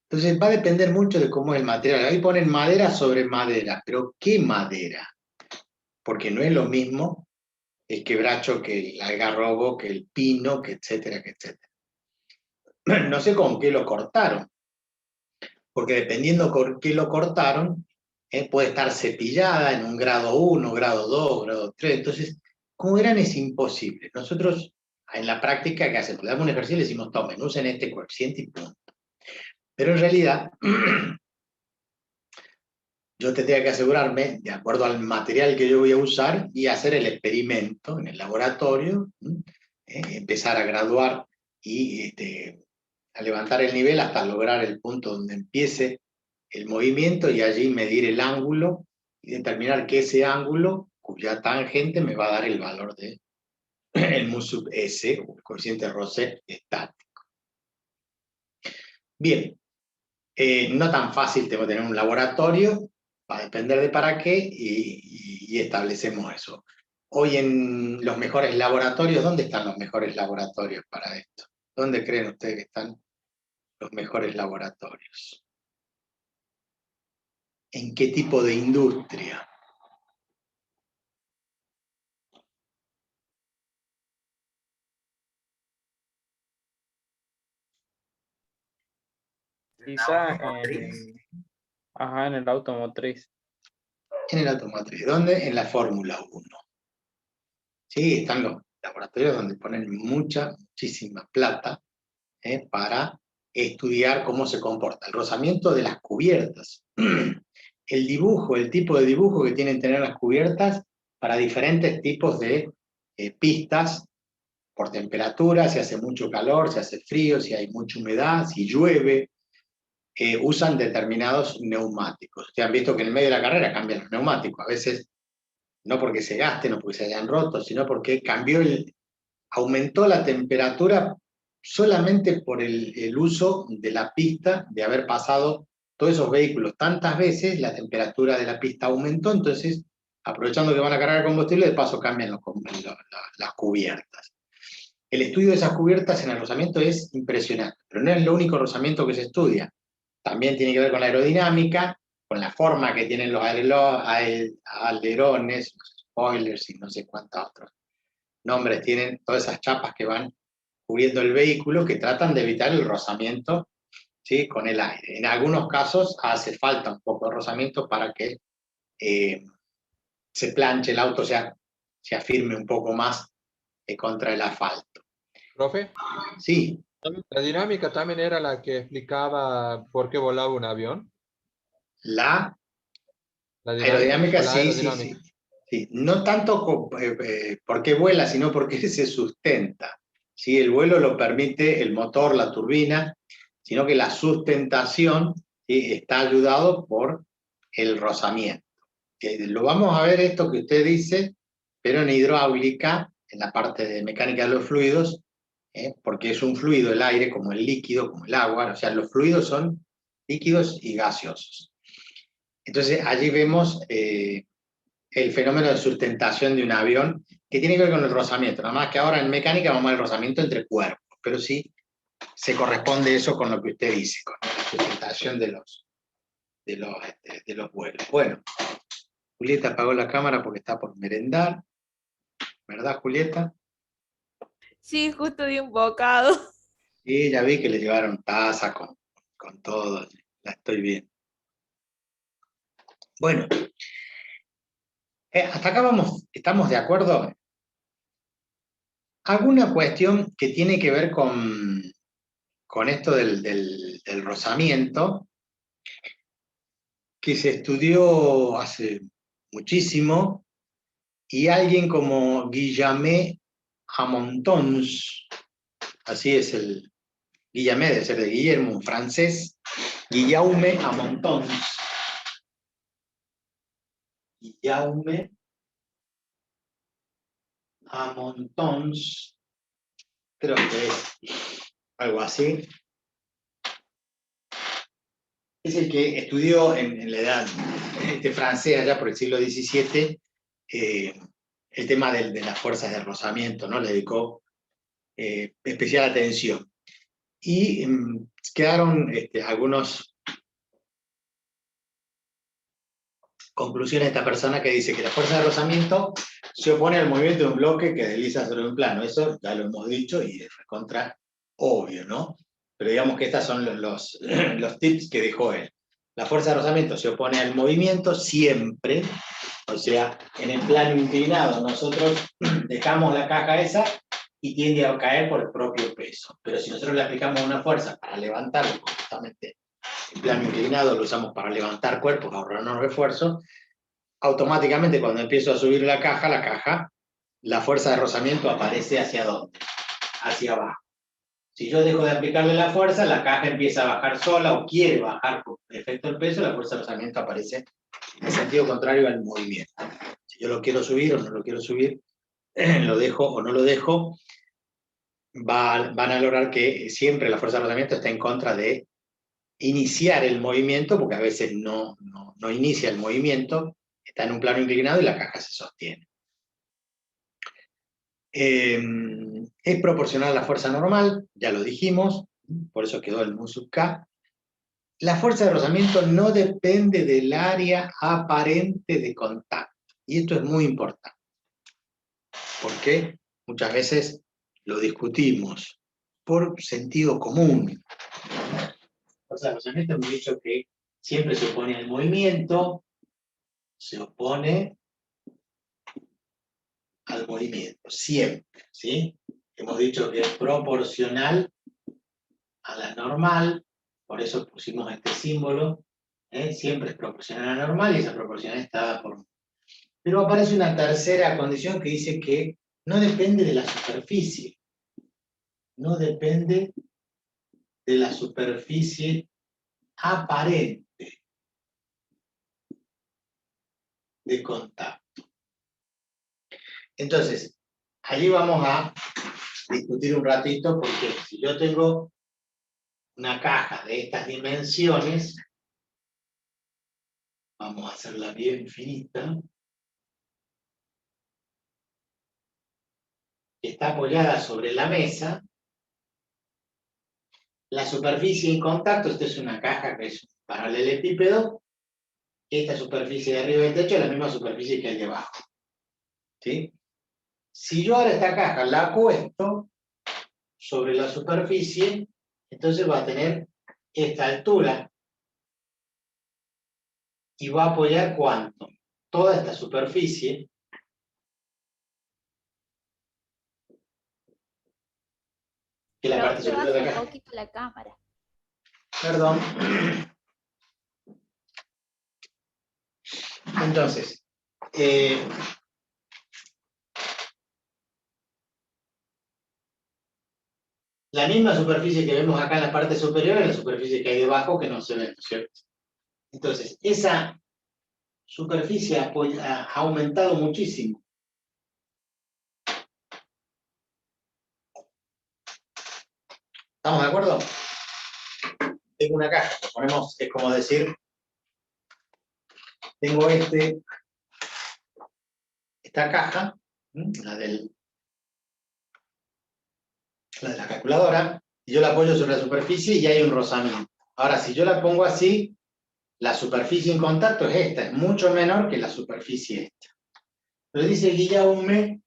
Entonces va a depender mucho de cómo es el material. Ahí ponen madera sobre madera, pero ¿qué madera? Porque no es lo mismo el quebracho que el algarrobo, que el pino, que etcétera, que etcétera. No sé con qué lo cortaron, porque dependiendo con qué lo cortaron, puede estar cepillada en un grado 1, grado 2, grado 3. Entonces, como verán, es imposible. Nosotros, en la práctica, ¿qué hacemos? Le damos un ejercicio y le decimos, tomen, usen este coeficiente y punto. Pero en realidad, yo tendría que asegurarme, de acuerdo al material que yo voy a usar, y hacer el experimento en el laboratorio, empezar a graduar y a levantar el nivel hasta lograr el punto donde empiece el movimiento y allí medir el ángulo y determinar que ese ángulo, cuya tangente me va a dar el valor de el mu sub S, o el coeficiente Rose estático. Bien, no tan fácil tengo que tener un laboratorio, va a depender de para qué, y establecemos eso. Hoy en los mejores laboratorios, ¿dónde están los mejores laboratorios para esto? ¿Dónde creen ustedes que están los mejores laboratorios? ¿En qué tipo de industria? Quizá automotriz. en el automotriz. En el automotriz. ¿Dónde? En la Fórmula 1. Sí, están los laboratorios donde ponen muchísima plata para estudiar cómo se comporta el rozamiento de las cubiertas. El dibujo, el tipo de dibujo que tienen que tener las cubiertas para diferentes tipos de pistas por temperatura, si hace mucho calor, si hace frío, si hay mucha humedad, si llueve. Usan determinados neumáticos. Ustedes han visto que en el medio de la carrera cambian los neumáticos. A veces no porque se gasten o porque se hayan roto, sino porque aumentó la temperatura solamente por el uso de la pista, de haber pasado todos esos vehículos tantas veces, la temperatura de la pista aumentó, entonces, aprovechando que van a cargar combustible, de paso cambian las cubiertas. El estudio de esas cubiertas en el rozamiento es impresionante, pero no es lo único rozamiento que se estudia. También tiene que ver con la aerodinámica, con la forma que tienen los alerones, los spoilers y no sé cuántos otros nombres tienen, todas esas chapas que van cubriendo el vehículo, que tratan de evitar el rozamiento, ¿sí?, con el aire. En algunos casos hace falta un poco de rozamiento para que se planche el auto, se afirme un poco más contra el asfalto. Profe, Sí, la dinámica también era la que explicaba por qué volaba un avión. la La aerodinámica, o la sí, aerodinámica. sí. No tanto porque vuela, sino porque se sustenta. ¿Sí? El vuelo lo permite el motor, la turbina, sino que la sustentación, ¿sí?, está ayudado por el rozamiento. Lo vamos a ver esto que usted dice, pero en hidráulica, en la parte de mecánica de los fluidos, porque es un fluido el aire, como el líquido, como el agua, o sea, los fluidos son líquidos y gaseosos. Entonces, allí vemos el fenómeno de sustentación de un avión, que tiene que ver con el rozamiento, nada más que ahora en mecánica vamos al rozamiento entre cuerpos, pero sí se corresponde eso con lo que usted dice, con la sustentación de los vuelos. Bueno, Julieta apagó la cámara porque está por merendar, ¿verdad, Julieta? Sí, justo di un bocado. Sí, ya vi que le llevaron taza con todo, la estoy viendo. Bueno, hasta acá estamos de acuerdo. ¿Alguna cuestión que tiene que ver con esto del rozamiento, que se estudió hace muchísimo, y alguien como Guillaume Amontons, así es Guillaume debe ser de Guillermo, un francés, Guillaume Amontons. Guillaume Amontons, creo que es algo así. Es el que estudió en la edad francesa, allá por el siglo XVII, el tema de las fuerzas de rozamiento, ¿no? Le dedicó especial atención. Y quedaron algunas conclusiones de esta persona que dice que la fuerza de rozamiento se opone al movimiento de un bloque que desliza sobre un plano. Eso ya lo hemos dicho y es recontra obvio, ¿no? Pero digamos que estos son los tips que dejó él. La fuerza de rozamiento se opone al movimiento siempre, o sea, en el plano inclinado nosotros dejamos la caja esa y tiende a caer por el propio peso. Pero si nosotros le aplicamos una fuerza para levantarlo, justamente el plano inclinado lo usamos para levantar cuerpos, ahorrarnos esfuerzo, automáticamente cuando empiezo a subir la caja, la fuerza de rozamiento aparece ¿hacia dónde? Hacia abajo. Si yo dejo de aplicarle la fuerza, la caja empieza a bajar sola o quiere bajar por efecto del peso, la fuerza de rozamiento aparece en sentido contrario al movimiento. Si yo lo quiero subir o no lo quiero subir, lo dejo o no lo dejo, van a lograr que siempre la fuerza de rozamiento esté en contra de iniciar el movimiento, porque a veces no inicia el movimiento, está en un plano inclinado y la caja se sostiene. Es proporcional a la fuerza normal, ya lo dijimos, por eso quedó el mu sub k. La fuerza de rozamiento no depende del área aparente de contacto, y esto es muy importante, porque muchas veces lo discutimos por sentido común. La fuerza de rozamiento hemos dicho que siempre se opone al movimiento, se opone al movimiento, siempre, ¿sí? Hemos dicho que es proporcional a la normal, por eso pusimos este símbolo, siempre es proporcional a la normal y esa proporcional está dada por... Pero aparece una tercera condición que dice que no depende de la superficie, no depende de la superficie aparente de contacto. Entonces, allí vamos a discutir un ratito, porque si yo tengo una caja de estas dimensiones, vamos a hacerla bien finita, que está apoyada sobre la mesa, la superficie en contacto, esta es una caja que es un paralelepípedo, esta superficie de arriba del techo es la misma superficie que hay debajo. ¿Sí? Si yo ahora esta caja la acuesto sobre la superficie, entonces va a tener esta altura y va a apoyar ¿cuánto? Toda esta superficie. Que es la parte Profe, superior de baje la un caja. poquito la cámara. Perdón. Entonces, la misma superficie que vemos acá en la parte superior es la superficie que hay debajo que no se ve, ¿no es cierto? Entonces, esa superficie ha aumentado muchísimo. ¿Estamos de acuerdo? Tengo una caja, lo ponemos, es como decir, tengo esta caja, la de la calculadora, y yo la apoyo sobre la superficie y hay un rozamiento. Ahora, si yo la pongo así, la superficie en contacto es esta, es mucho menor que la superficie esta. Pero dice Guillaume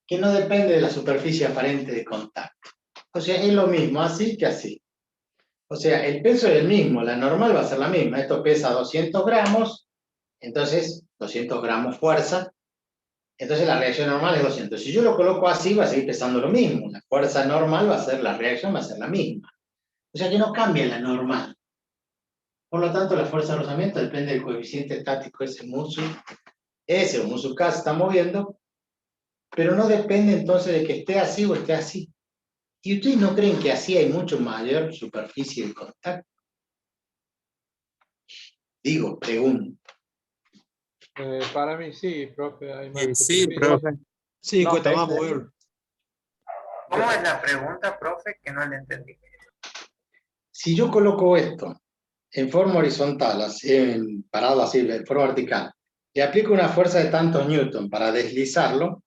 que no depende de la superficie aparente de contacto. O sea, es lo mismo así que así. O sea, el peso es el mismo, la normal va a ser la misma. Esto pesa 200 gramos, entonces 200 gramos fuerza, entonces la reacción normal es 200. Si yo lo coloco así, va a seguir pesando lo mismo. La fuerza normal va a ser, la reacción va a ser la misma. O sea que no cambia la normal. Por lo tanto, la fuerza de rozamiento depende del coeficiente estático, ese o musu K se está moviendo, pero no depende entonces de que esté así o esté así. ¿Y ustedes no creen que así hay mucho mayor superficie de contacto? Digo, pregunto. Para mí sí, profe, hay más Sí, superficie. profe. Sí, No cuesta sé, más moverlo. ¿Cómo es la pregunta, profe? Que no la entendí. Si yo coloco esto en forma horizontal, parado así, en forma vertical, le aplico una fuerza de tantos newton para deslizarlo,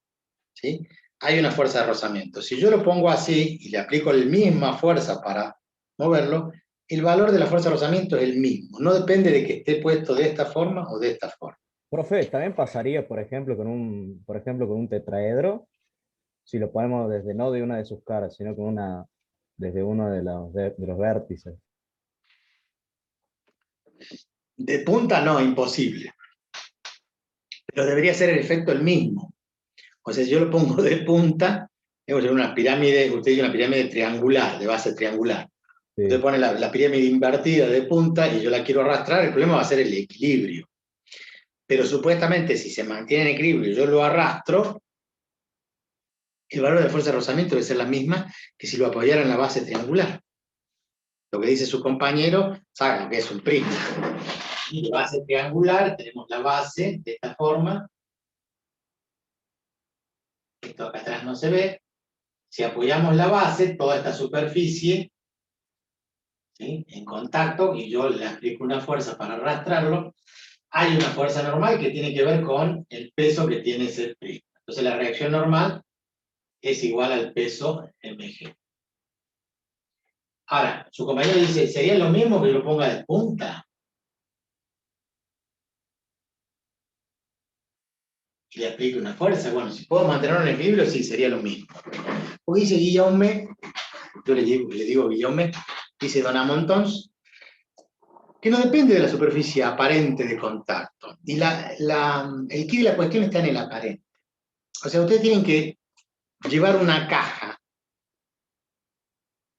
¿sí? Hay una fuerza de rozamiento. Si yo lo pongo así y le aplico la misma fuerza para moverlo, el valor de la fuerza de rozamiento es el mismo. No depende de que esté puesto de esta forma o de esta forma. Profe, también pasaría, por ejemplo, con un tetraedro, si lo ponemos desde no de una de sus caras, sino con desde uno de los vértices. De punta no, imposible. Pero debería ser el efecto el mismo. O sea, si yo lo pongo de punta, tengo que hacer una pirámide, usted dice una pirámide triangular, de base triangular. Sí. Usted pone la pirámide invertida de punta y yo la quiero arrastrar, el problema va a ser el equilibrio. Pero supuestamente si se mantiene en equilibrio y yo lo arrastro, el valor de fuerza de rozamiento debe ser la misma que si lo apoyara en la base triangular. Lo que dice su compañero, sabe lo que es un prisma. Y de base triangular tenemos la base de esta forma. Esto acá atrás no se ve. Si apoyamos la base, toda esta superficie, ¿sí?, en contacto, y yo le aplico una fuerza para arrastrarlo, hay una fuerza normal que tiene que ver con el peso que tiene ese prisma. Entonces la reacción normal es igual al peso mg. Ahora, su compañero dice, ¿sería lo mismo que yo lo ponga de punta? Y le aplique una fuerza. Bueno, si puedo mantenerlo en equilibrio, sí, sería lo mismo. Porque dice Guillaume, yo le digo Guillaume, dice Don Amontons, que no depende de la superficie aparente de contacto. Y el quid de la cuestión está en el aparente. O sea, ustedes tienen que llevar una caja,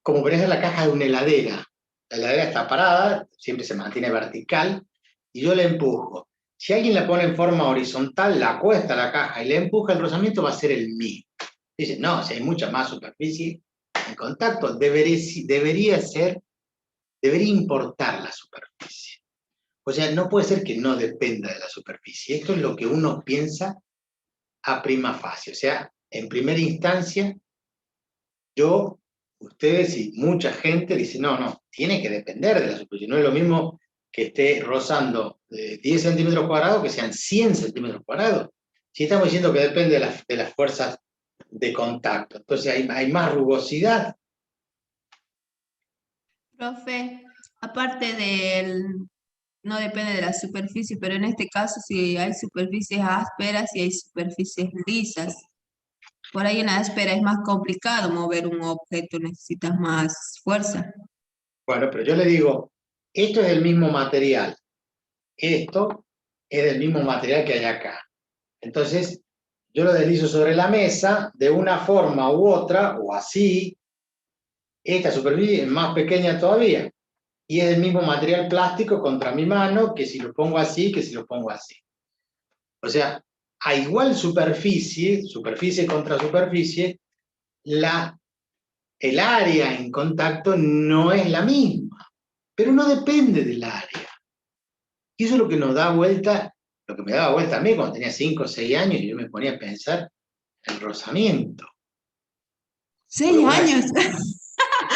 como por ejemplo la caja de una heladera. La heladera está parada, siempre se mantiene vertical, y yo la empujo. Si alguien la pone en forma horizontal, la acuesta la caja y le empuja, el rozamiento va a ser el mismo. Dice, no, si hay mucha más superficie en contacto, debería importar la superficie. O sea, no puede ser que no dependa de la superficie. Esto es lo que uno piensa a prima facie. O sea, en primera instancia, ustedes y mucha gente dice, no, tiene que depender de la superficie. No es lo mismo que esté rozando 10 centímetros cuadrados que sean 100 centímetros cuadrados. Si estamos diciendo que depende de las fuerzas de contacto, entonces hay más rugosidad. Profe, aparte del no depende de la superficie, pero en este caso si hay superficies ásperas y hay superficies lisas. Por ahí en la áspera es más complicado mover un objeto, necesitas más fuerza. Bueno, pero yo le digo, esto es el mismo material. Esto es del mismo material que hay acá. Entonces, yo lo deslizo sobre la mesa de una forma u otra, o así. Esta superficie es más pequeña todavía. Y es del mismo material plástico contra mi mano que si lo pongo así, que si lo pongo así. O sea, a igual superficie, superficie contra superficie, el área en contacto no es la misma, pero no depende del área. Y eso es lo que nos da vuelta, lo que me daba vuelta a mí cuando tenía 5 o 6 años y yo me ponía a pensar en el rozamiento. 6 años.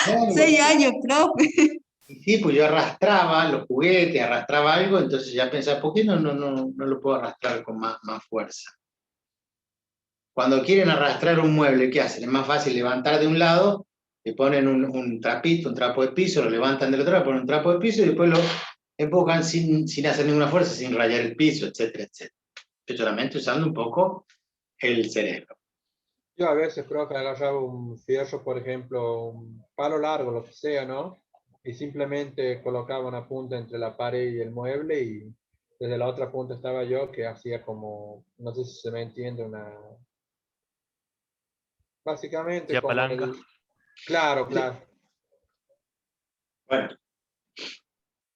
Claro, 6 años, profe. y sí, pues yo arrastraba los juguetes, arrastraba algo, entonces ya pensaba, ¿por qué no lo puedo arrastrar con más fuerza? Cuando quieren arrastrar un mueble, ¿qué hacen? Es más fácil levantar de un lado, le ponen un trapito, un trapo de piso, lo levantan del otro lado, ponen un trapo de piso y después lo empujan sin hacer ninguna fuerza, sin rayar el piso, etcétera, etcétera. Yo solamente usando un poco el cerebro. Yo a veces, profe, agarraba un fierro, por ejemplo, un palo largo, lo que sea, ¿no? Y simplemente colocaba una punta entre la pared y el mueble y desde la otra punta estaba yo que hacía como, no sé si se me entiende, básicamente ¿Ya como palanca? Claro, claro. Bueno,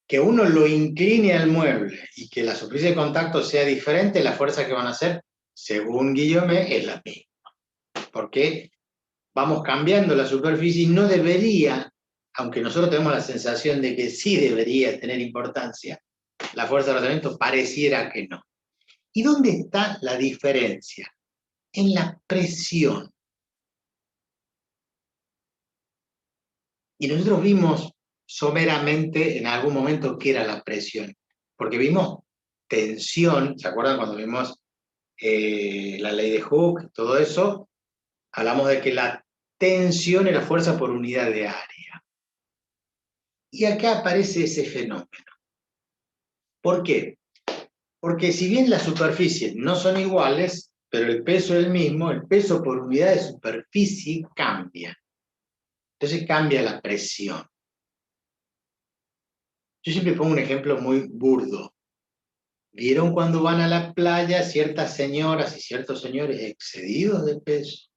que uno lo incline al mueble y que la superficie de contacto sea diferente, la fuerza que van a hacer, según Guillaume, es la misma. Porque vamos cambiando la superficie y no debería, aunque nosotros tenemos la sensación de que sí debería tener importancia, la fuerza de rozamiento pareciera que no. ¿Y dónde está la diferencia? En la presión. Y nosotros vimos someramente en algún momento qué era la presión, porque vimos tensión, ¿se acuerdan cuando vimos la ley de Hooke, todo eso? Hablamos de que la tensión era fuerza por unidad de área. Y acá aparece ese fenómeno. ¿Por qué? Porque si bien las superficies no son iguales, pero el peso es el mismo, el peso por unidad de superficie cambia. Entonces cambia la presión. Yo siempre pongo un ejemplo muy burdo. ¿Vieron cuando van a la playa ciertas señoras y ciertos señores excedidos de peso?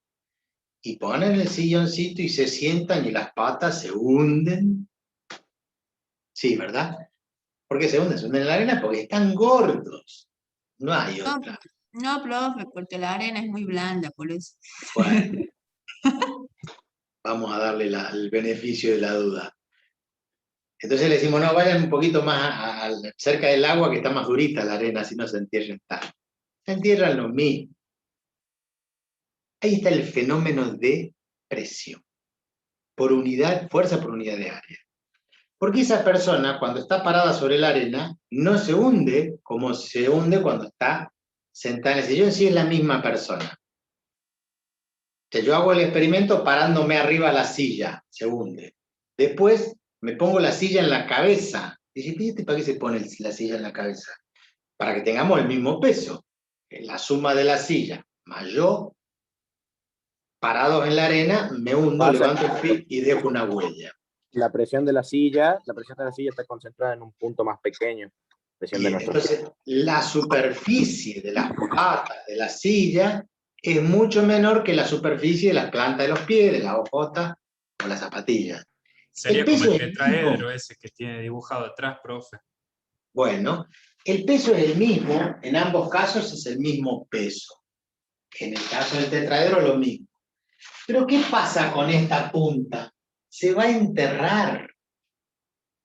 Y ponen el silloncito y se sientan y las patas se hunden. Sí, ¿verdad? ¿Por qué se hunden? Se hunden en la arena porque están gordos. No hay No, otra. no, profe, porque la arena es muy blanda, por eso. Bueno, vamos a darle el beneficio de la duda. Entonces le decimos, no, vayan un poquito más cerca del agua que está más durita la arena, así no se entierren tanto. Se entierran lo mismo. Ahí está el fenómeno de presión. Por unidad, fuerza por unidad de área. Porque esa persona, cuando está parada sobre la arena, no se hunde como se hunde cuando está sentada en el sillón, si es la misma persona. O sea, yo hago el experimento parándome arriba de la silla, se hunde. Después me pongo la silla en la cabeza. Dice, ¿viste para qué se pone la silla en la cabeza? Para que tengamos el mismo peso. La suma de la silla más yo, parados en la arena, me hundo, levanto el pie y dejo una huella. La presión de la silla está concentrada en un punto más pequeño. Presión de Bien, nuestro entonces la superficie de las patas de la silla es mucho menor que la superficie de las plantas de los pies, de la hojota o las zapatillas. Sería El como peso el es el mismo. tetraedro ese que tiene dibujado atrás, profe. Bueno, el peso es el mismo, en ambos casos es el mismo peso. En el caso del tetraedro lo mismo. Pero ¿qué pasa con esta punta? Se va a enterrar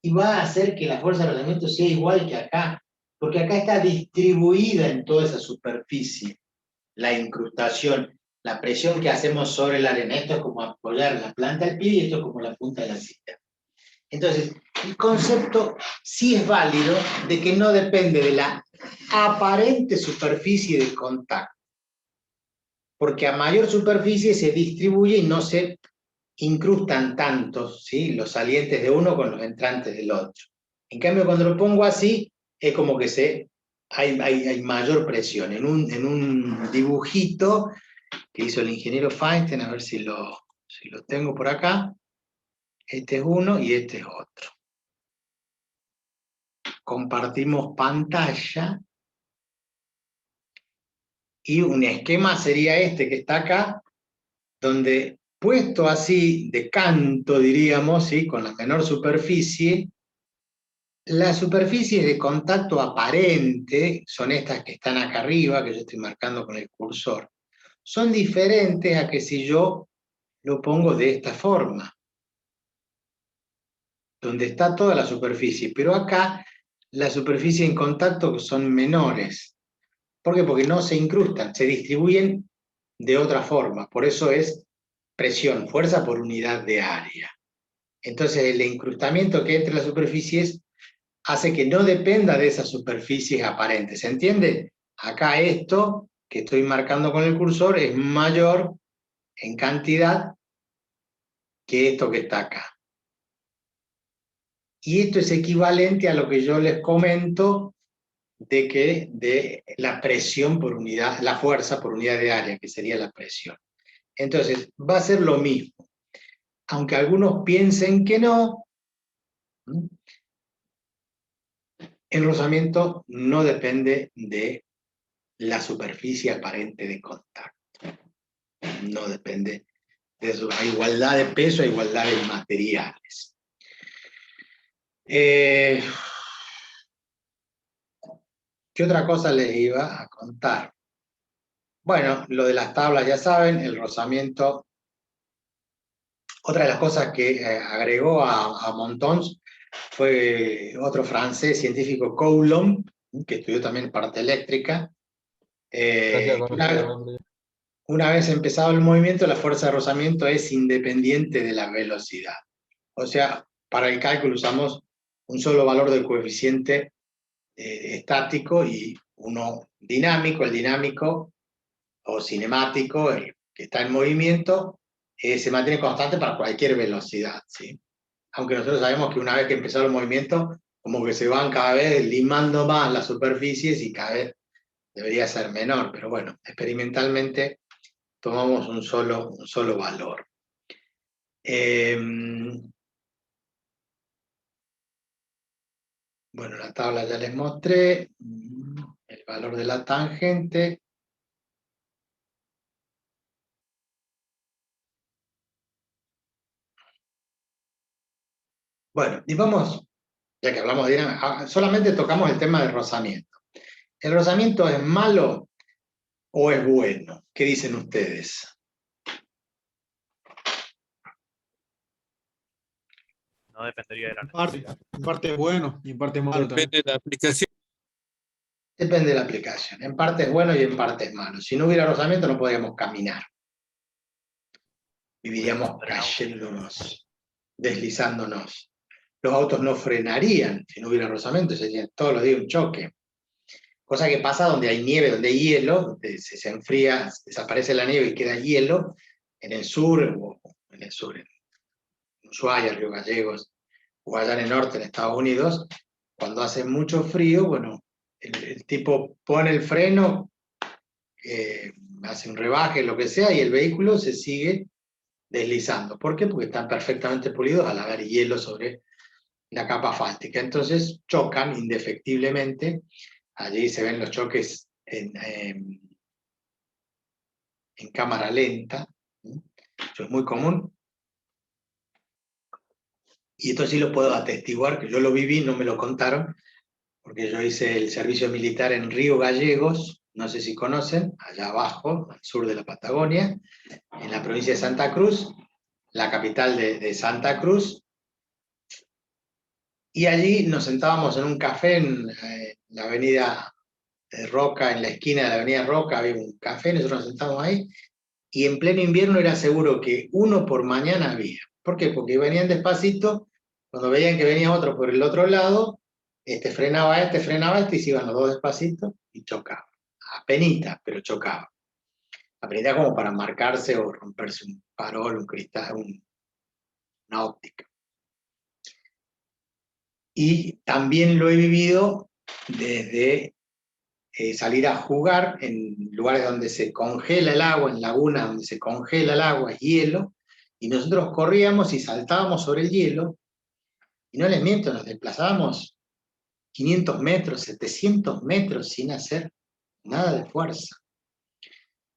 y va a hacer que la fuerza de rozamiento sea igual que acá, porque acá está distribuida en toda esa superficie la incrustación, la presión que hacemos sobre la arena. Esto es como apoyar la planta del pie y esto es como la punta de la silla. Entonces, el concepto sí es válido de que no depende de la aparente superficie de contacto, porque a mayor superficie se distribuye y no se incrustan tantos, ¿sí?, los salientes de uno con los entrantes del otro. En cambio, cuando lo pongo así, es como que hay mayor presión. En un dibujito que hizo el ingeniero Feinstein, a ver si lo tengo por acá, este es uno y este es otro. Compartimos pantalla, y un esquema sería este que está acá, donde puesto así de canto, diríamos, ¿sí? Con la menor superficie, las superficies de contacto aparente, son estas que están acá arriba, que yo estoy marcando con el cursor, son diferentes a que si yo lo pongo de esta forma, donde está toda la superficie, pero acá la superficie en contacto son menores. ¿Por qué? Porque no se incrustan, se distribuyen de otra forma, por eso es presión, fuerza por unidad de área. Entonces el incrustamiento que hay entre las superficies hace que no dependa de esas superficies aparentes. ¿Se entiende? Acá esto que estoy marcando con el cursor es mayor en cantidad que esto que está acá. Y esto es equivalente a lo que yo les comento de la presión por unidad, la fuerza por unidad de área, que sería la presión. Entonces, va a ser lo mismo. Aunque algunos piensen que no, el rozamiento no depende de la superficie aparente de contacto. No depende de eso. Hay igualdad de peso, hay igualdad de materiales. ¿Qué otra cosa les iba a contar? Bueno, lo de las tablas ya saben, el rozamiento. Otra de las cosas que agregó a Montons fue otro francés científico, Coulomb, que estudió también parte eléctrica. Gracias, conocido. Una vez empezado el movimiento, la fuerza de rozamiento es independiente de la velocidad. O sea, para el cálculo usamos un solo valor del coeficiente estático y uno dinámico. El dinámico o cinemático, el que está en movimiento, se mantiene constante para cualquier velocidad, ¿sí? Aunque nosotros sabemos que una vez que empezó el movimiento, como que se van cada vez limando más las superficies y cada vez debería ser menor, pero bueno, experimentalmente tomamos un solo valor. Bueno, la tabla ya les mostré, el valor de la tangente. Bueno, y vamos, ya que hablamos de solamente tocamos el tema del rozamiento. ¿El rozamiento es malo o es bueno? ¿Qué dicen ustedes? No dependería de la En parte es bueno y en parte es malo también. Depende de la aplicación. Depende de la aplicación. En parte es bueno y en parte es malo. Si no hubiera rozamiento no podríamos caminar. Viviríamos cayéndonos, deslizándonos. Los autos no frenarían si no hubiera rozamiento, sería todos los días un choque. Cosa que pasa donde hay nieve, donde hay hielo, donde se enfría, desaparece la nieve y queda hielo, en el sur, en Ushuaia, Río Gallegos, o allá en el norte, en Estados Unidos, cuando hace mucho frío, bueno, el tipo pone el freno, hace un rebaje, lo que sea, y el vehículo se sigue deslizando. ¿Por qué? Porque están perfectamente pulidos al haber hielo sobre la capa asfáltica. Entonces chocan indefectiblemente. Allí se ven los choques en cámara lenta. Eso es muy común. Y esto sí lo puedo atestiguar, que yo lo viví, no me lo contaron, porque yo hice el servicio militar en Río Gallegos, no sé si conocen, allá abajo, al sur de la Patagonia, en la provincia de Santa Cruz, la capital de Santa Cruz. Y allí nos sentábamos en un café en la avenida Roca, en la esquina de la avenida Roca, había un café, nosotros nos sentábamos ahí, y en pleno invierno era seguro que uno por mañana había. ¿Por qué? Porque venían despacito, cuando veían que venía otro por el otro lado, frenaba este, y se iban los dos despacito y chocaban. Apenita, pero chocaban. Apenita como para marcarse o romperse un farol, un cristal, una óptica. Y también lo he vivido desde salir a jugar en lugares donde se congela el agua, en lagunas donde se congela el agua, hielo, y nosotros corríamos y saltábamos sobre el hielo, y no les miento, nos desplazábamos 500 metros, 700 metros sin hacer nada de fuerza.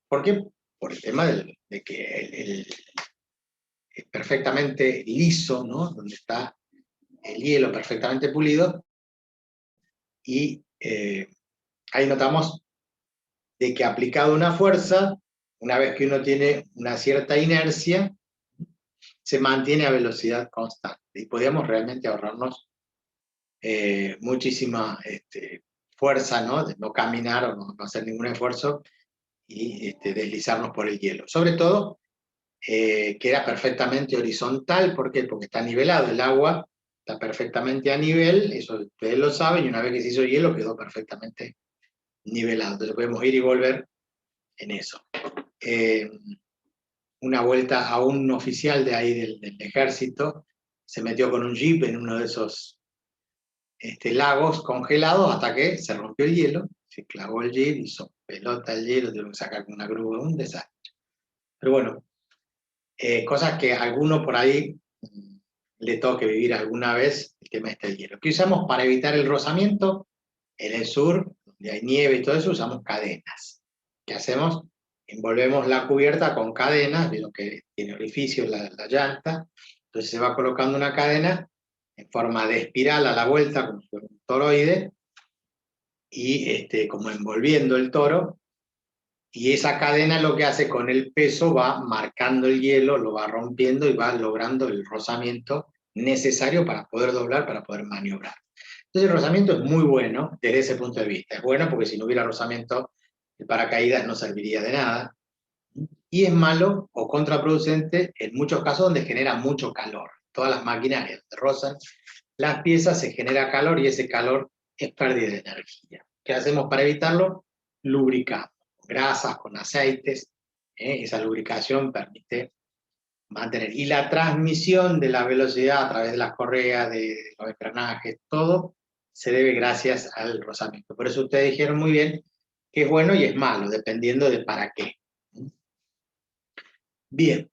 ¿Por qué? Por el tema de que es perfectamente liso, ¿no? Donde está el hielo perfectamente pulido, y ahí notamos de que aplicado una fuerza, una vez que uno tiene una cierta inercia, se mantiene a velocidad constante, y podíamos realmente ahorrarnos muchísima fuerza, ¿no? De no caminar o no hacer ningún esfuerzo y deslizarnos por el hielo. Sobre todo, que era perfectamente horizontal. ¿Por qué? Porque está nivelado, el agua está perfectamente a nivel, eso ustedes lo saben, y una vez que se hizo hielo quedó perfectamente nivelado. Entonces podemos ir y volver en eso. Una vuelta a un oficial de ahí del ejército, se metió con un jeep en uno de esos lagos congelados hasta que se rompió el hielo, se clavó el jeep, hizo pelota el hielo, tuvieron que sacar con una grúa, un desastre. Pero bueno, cosas que a alguno por ahí le toque vivir alguna vez, el tema del hielo. ¿Qué usamos para evitar el rozamiento? En el sur, donde hay nieve y todo eso, usamos cadenas. ¿Qué hacemos? Envolvemos la cubierta con cadenas, vieron que tiene orificios la llanta, entonces se va colocando una cadena en forma de espiral a la vuelta, como si fuera un toroide, y como envolviendo el toro, y esa cadena lo que hace con el peso va marcando el hielo, lo va rompiendo y va logrando el rozamiento necesario para poder doblar, para poder maniobrar. Entonces el rozamiento es muy bueno desde ese punto de vista. Es bueno porque si no hubiera rozamiento, el paracaídas no serviría de nada. Y es malo o contraproducente en muchos casos donde genera mucho calor. Todas las maquinarias donde rozan las piezas se genera calor, y ese calor es pérdida de energía. ¿Qué hacemos para evitarlo? Lubricamos con grasas, con aceites. Esa lubricación permite mantener. Y la transmisión de la velocidad a través de las correas, de los engranajes, todo se debe gracias al rozamiento. Por eso ustedes dijeron muy bien que es bueno y es malo, dependiendo de para qué. Bien.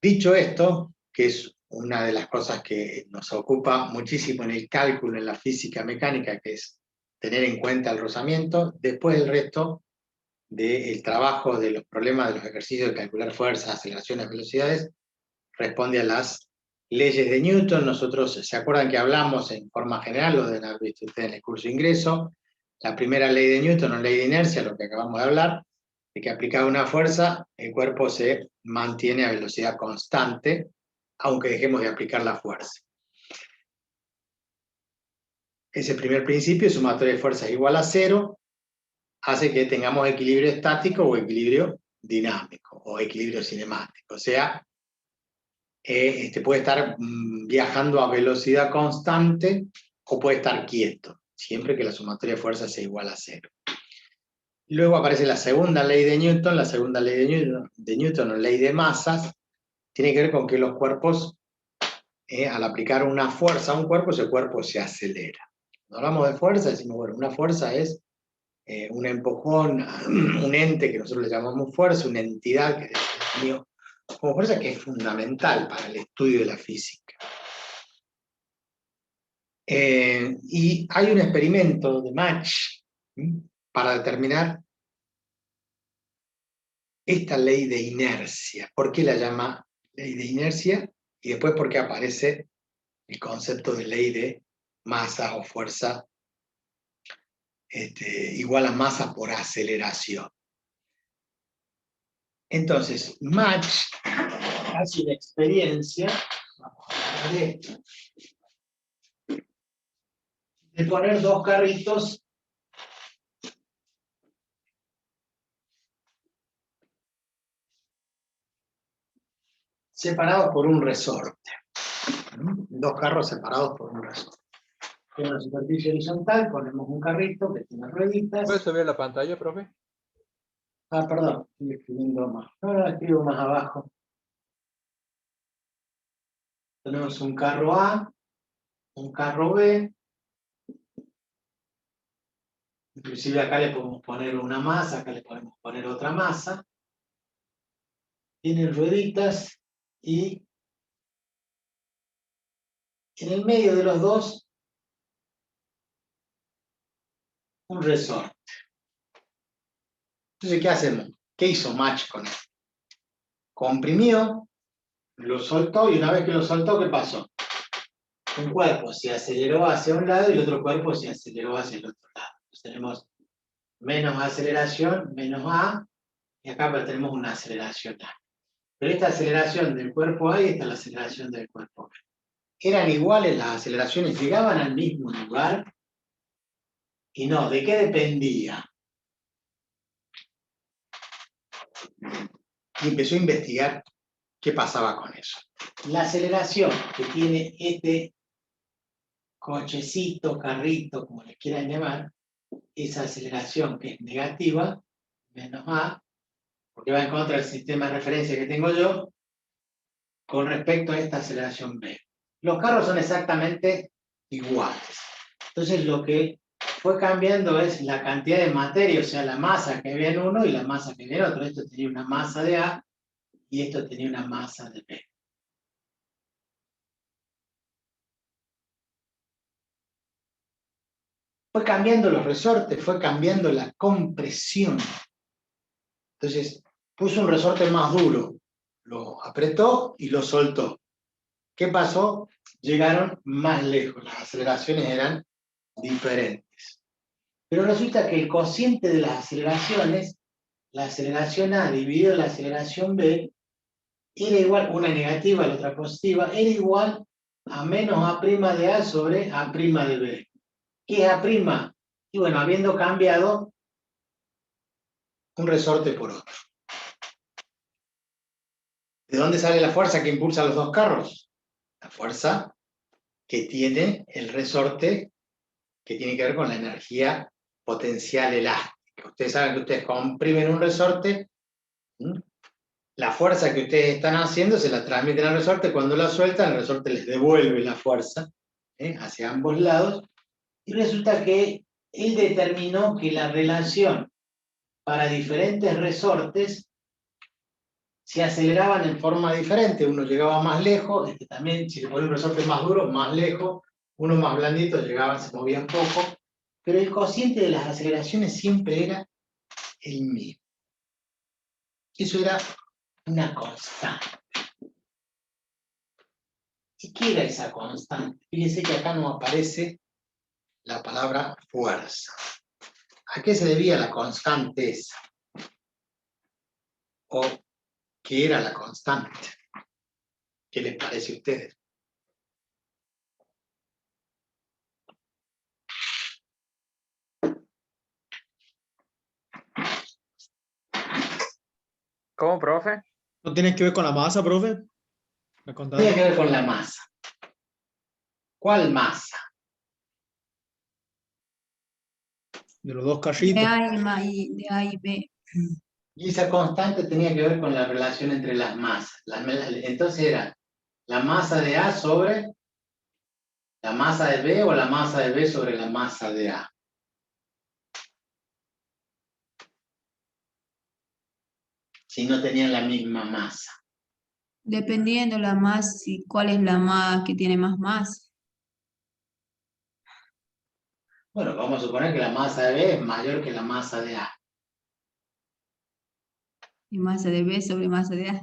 Dicho esto, que es una de las cosas que nos ocupa muchísimo en el cálculo, en la física mecánica, que es tener en cuenta el rozamiento, después el resto del trabajo de los problemas de los ejercicios de calcular fuerzas, aceleraciones, velocidades, responde a las leyes de Newton. Nosotros, ¿se acuerdan que hablamos en forma general, lo deben haber visto ustedes en el curso de ingreso? La primera ley de Newton, o ley de inercia, lo que acabamos de hablar, de que aplicada una fuerza, el cuerpo se mantiene a velocidad constante, aunque dejemos de aplicar la fuerza. Ese primer principio, sumatoria de fuerzas igual a 0, hace que tengamos equilibrio estático o equilibrio dinámico, o equilibrio cinemático. O sea, puede estar viajando a velocidad constante o puede estar quieto, siempre que la sumatoria de fuerzas sea igual a 0. Luego aparece la segunda ley de Newton. La segunda ley de Newton, o ley de masas, tiene que ver con que los cuerpos, al aplicar una fuerza a un cuerpo, ese cuerpo se acelera. Cuando hablamos de fuerza, decimos, bueno, una fuerza es un empujón, un ente que nosotros le llamamos fuerza, una entidad que definió como fuerza, que es fundamental para el estudio de la física. Y hay un experimento de Mach para determinar esta ley de inercia. ¿Por qué la llama ley de inercia? Y después, ¿por qué aparece el concepto de ley de masa o fuerza igual a masa por aceleración? Entonces, Mach hace una experiencia, vamos a ver esto, de poner dos carritos separados por un resorte. Dos carros separados por un resorte. En una superficie horizontal ponemos un carrito que tiene rueditas. ¿Puedes subir la pantalla, profe? Ah, perdón, estoy escribiendo más. Ahora escribo más abajo. Tenemos un carro A, un carro B Inclusive acá le podemos poner una masa, acá le podemos poner otra masa. Tienen rueditas y en el medio de los dos un resorte. Entonces, ¿qué hacemos? ¿Qué hizo Mach con él? Comprimió, lo soltó y una vez que lo soltó, ¿qué pasó? Un cuerpo se aceleró hacia un lado y el otro cuerpo se aceleró hacia el otro lado. Entonces tenemos menos aceleración, menos A, y acá tenemos una aceleración A. Pero esta aceleración del cuerpo A y esta es la aceleración del cuerpo B. ¿Eran iguales las aceleraciones? ¿Llegaban al mismo lugar? Y no, ¿de qué dependía? Y empezó a investigar qué pasaba con eso. La aceleración que tiene este cochecito, carrito, como le quieran llamar, esa aceleración que es negativa, menos A, porque va en contra del sistema de referencia que tengo yo, con respecto a esta aceleración B. Los carros son exactamente iguales. Entonces lo que fue cambiando es la cantidad de materia, o sea, la masa que había en uno y la masa que había en otro. Esto tenía una masa de A y esto tenía una masa de B. Fue cambiando los resortes, fue cambiando la compresión. Entonces, puso un resorte más duro, lo apretó y lo soltó. ¿Qué pasó? Llegaron más lejos, las aceleraciones eran diferentes. Pero resulta que el cociente de las aceleraciones, la aceleración A dividido la aceleración B, era igual, una negativa, la otra positiva, era igual a menos A' de A sobre A' de B. ¿Qué es A'? Y bueno, habiendo cambiado un resorte por otro. ¿De dónde sale la fuerza que impulsa a los dos carros? La fuerza que tiene el resorte, que tiene que ver con la energía potencial elástica. Ustedes saben que ustedes comprimen un resorte, la fuerza que ustedes están haciendo se la transmiten al resorte, cuando la sueltan, el resorte les devuelve la fuerza hacia ambos lados, y resulta que él determinó que la relación para diferentes resortes se aceleraban en forma diferente. Uno llegaba más lejos, también si le ponía un resorte más duro, más lejos, uno más blandito, llegaban, se movían poco, pero el cociente de las aceleraciones siempre era el mismo. Eso era una constante. ¿Y qué era esa constante? Fíjense que acá no aparece la palabra fuerza. ¿A qué se debía la constante esa? ¿O qué era la constante? ¿Qué les parece a ustedes? ¿Cómo, profe? ¿No tiene que ver con la masa, profe? ¿Me contás? Tiene que ver con la masa. ¿Cuál masa? De los dos De carritos. de A y B. Y esa constante tenía que ver con la relación entre las masas. Entonces era la masa de A sobre la masa de B o la masa de B sobre la masa de A. Si no tenían la misma masa. Dependiendo la masa, cuál es la más que tiene más masa. Bueno, vamos a suponer que la masa de B es mayor que la masa de A. Y masa de B sobre masa de A.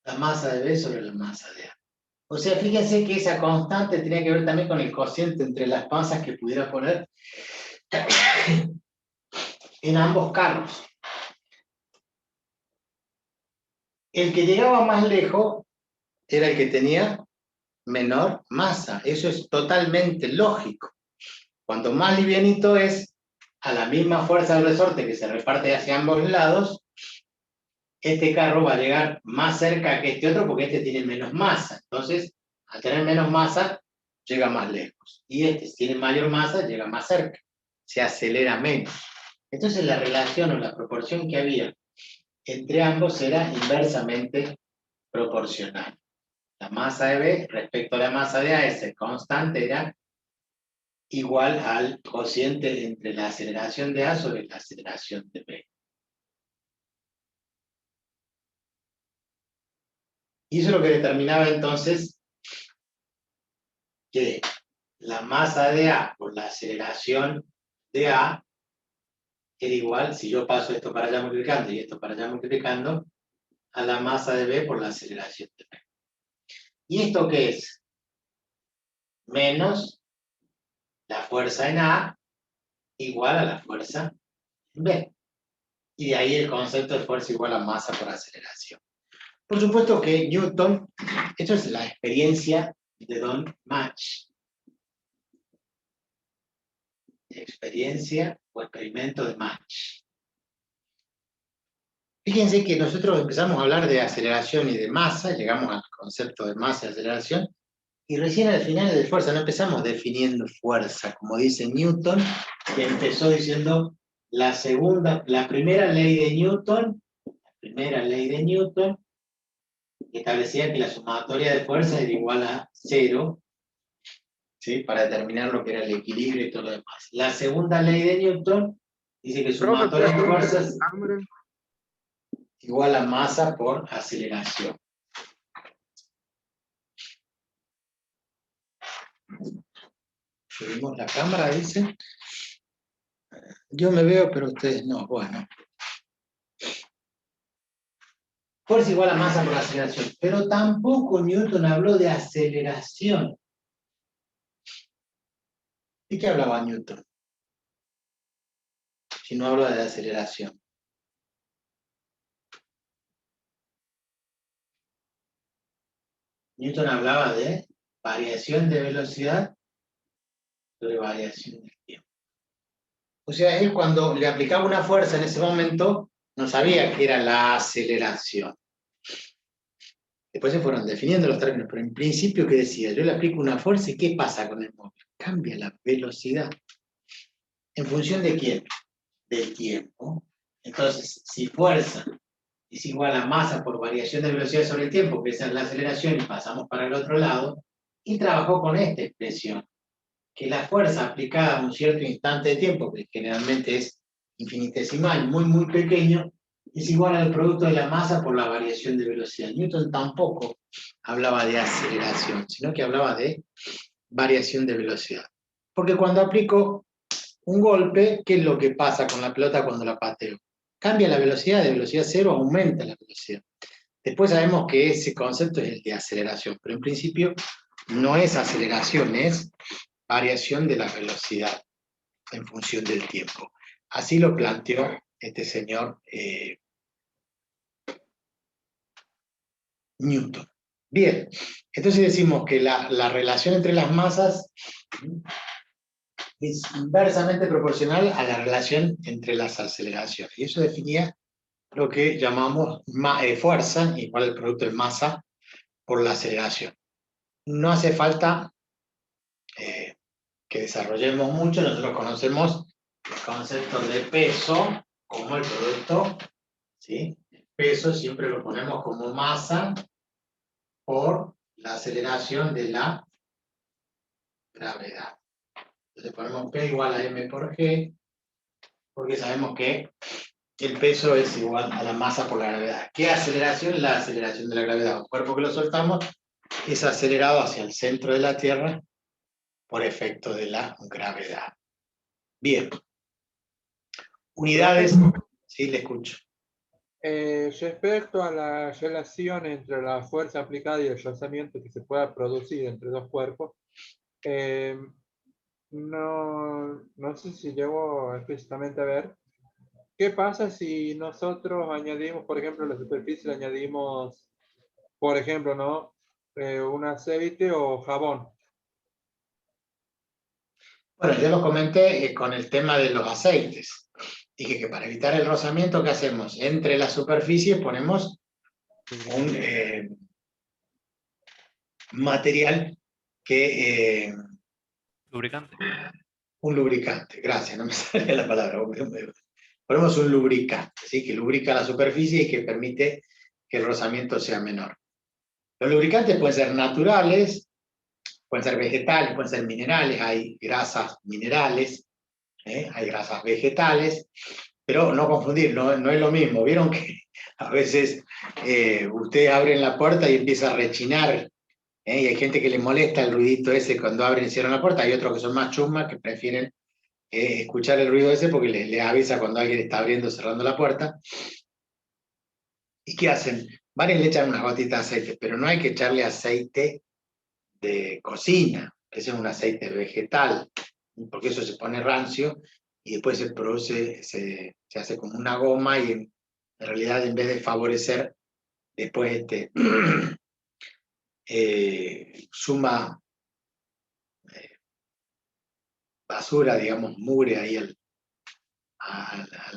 La masa de B sobre la masa de A. O sea, fíjense que esa constante tenía que ver también con el cociente entre las masas que pudiera poner en ambos carros. El que llegaba más lejos era el que tenía menor masa. Eso es totalmente lógico. Cuanto más livianito es, a la misma fuerza del resorte que se reparte hacia ambos lados, este carro va a llegar más cerca que este otro porque este tiene menos masa. Entonces, al tener menos masa, llega más lejos. Y este, si tiene mayor masa, llega más cerca. Se acelera menos. Entonces, la relación o la proporción que había entre ambos era inversamente proporcional. La masa de B respecto a la masa de A, esa constante era igual al cociente entre la aceleración de A sobre la aceleración de B. Y eso es lo que determinaba entonces que la masa de A por la aceleración de A era igual, si yo paso esto para allá multiplicando y esto para allá multiplicando, a la masa de B por la aceleración de B. ¿Y esto qué es? Menos la fuerza en A igual a la fuerza en B. Y de ahí el concepto de fuerza igual a masa por aceleración. Por supuesto que Newton, esto es la experiencia de Don Match. Experiencia o experimento de Match. Fíjense que nosotros empezamos a hablar de aceleración y de masa, llegamos al concepto de masa y aceleración, y recién al final de fuerza, no empezamos definiendo fuerza, como dice Newton, que empezó diciendo la primera ley de Newton, establecía que la sumatoria de fuerzas era igual a 0, ¿sí? Para determinar lo que era el equilibrio y todo lo demás. La segunda ley de Newton dice que sumatoria de fuerzas igual a masa por aceleración. Subimos la cámara, dice. Yo me veo, pero ustedes no. Bueno. Fuerza igual a masa por aceleración. Pero tampoco Newton habló de aceleración. ¿De qué hablaba Newton? Si no habla de aceleración. Newton hablaba de variación de velocidad sobre variación del tiempo. O sea, él cuando le aplicaba una fuerza en ese momento, no sabía qué era la aceleración. Después se fueron definiendo los términos, pero en principio, ¿qué decía? Yo le aplico una fuerza y ¿qué pasa con el móvil? Cambia la velocidad. ¿En función de quién? Del tiempo. Entonces, si fuerza es igual a masa por variación de velocidad sobre el tiempo, que esa es la aceleración, y pasamos para el otro lado, y trabajó con esta expresión, que la fuerza aplicada a un cierto instante de tiempo, que generalmente es infinitesimal, muy, muy pequeño, es igual al producto de la masa por la variación de velocidad. Newton tampoco hablaba de aceleración, sino que hablaba de variación de velocidad. Porque cuando aplico un golpe, ¿qué es lo que pasa con la pelota cuando la pateo? Cambia la velocidad, de velocidad cero aumenta la velocidad. Después sabemos que ese concepto es el de aceleración, pero en principio no es aceleración, es variación de la velocidad en función del tiempo. Así lo planteó este señor Newton. Bien, entonces decimos que la relación entre las masas es inversamente proporcional a la relación entre las aceleraciones. Y eso definía lo que llamamos fuerza, igual el producto de masa, por la aceleración. No hace falta que desarrollemos mucho, nosotros conocemos el concepto de peso como el producto, ¿sí? Peso siempre lo ponemos como masa por la aceleración de la gravedad. Entonces ponemos P igual a M por G, porque sabemos que el peso es igual a la masa por la gravedad. ¿Qué aceleración? La aceleración de la gravedad. Un cuerpo que lo soltamos es acelerado hacia el centro de la Tierra por efecto de la gravedad. Bien. Unidades. Sí, le escucho. Respecto a la relación entre la fuerza aplicada y el rozamiento que se pueda producir entre dos cuerpos, no sé si llego explícitamente a ver qué pasa si nosotros añadimos, por ejemplo, a la superficie le añadimos, por ejemplo, ¿no? Un aceite o jabón. Bueno, yo lo comenté con el tema de los aceites. Dije que para evitar el rozamiento, ¿qué hacemos? Entre las superficies ponemos un material que... Lubricante. Un lubricante, gracias, no me salía la palabra. Ponemos un lubricante, ¿sí? Que lubrica la superficie y que permite que el rozamiento sea menor. Los lubricantes pueden ser naturales, Pueden ser vegetales, pueden ser minerales, hay grasas minerales, hay grasas vegetales, pero no confundir, no es lo mismo. Vieron que a veces ustedes abren la puerta y empieza a rechinar, y hay gente que le molesta el ruidito ese cuando abren y cierran la puerta, hay otros que son más chusmas que prefieren escuchar el ruido ese porque les avisa cuando alguien está abriendo o cerrando la puerta. ¿Y qué hacen? Van y le echan unas gotitas de aceite, pero no hay que echarle aceite de cocina, ese es un aceite vegetal, porque eso se pone rancio y después se produce, se hace como una goma y en realidad en vez de favorecer, después suma basura, digamos, mugre ahí al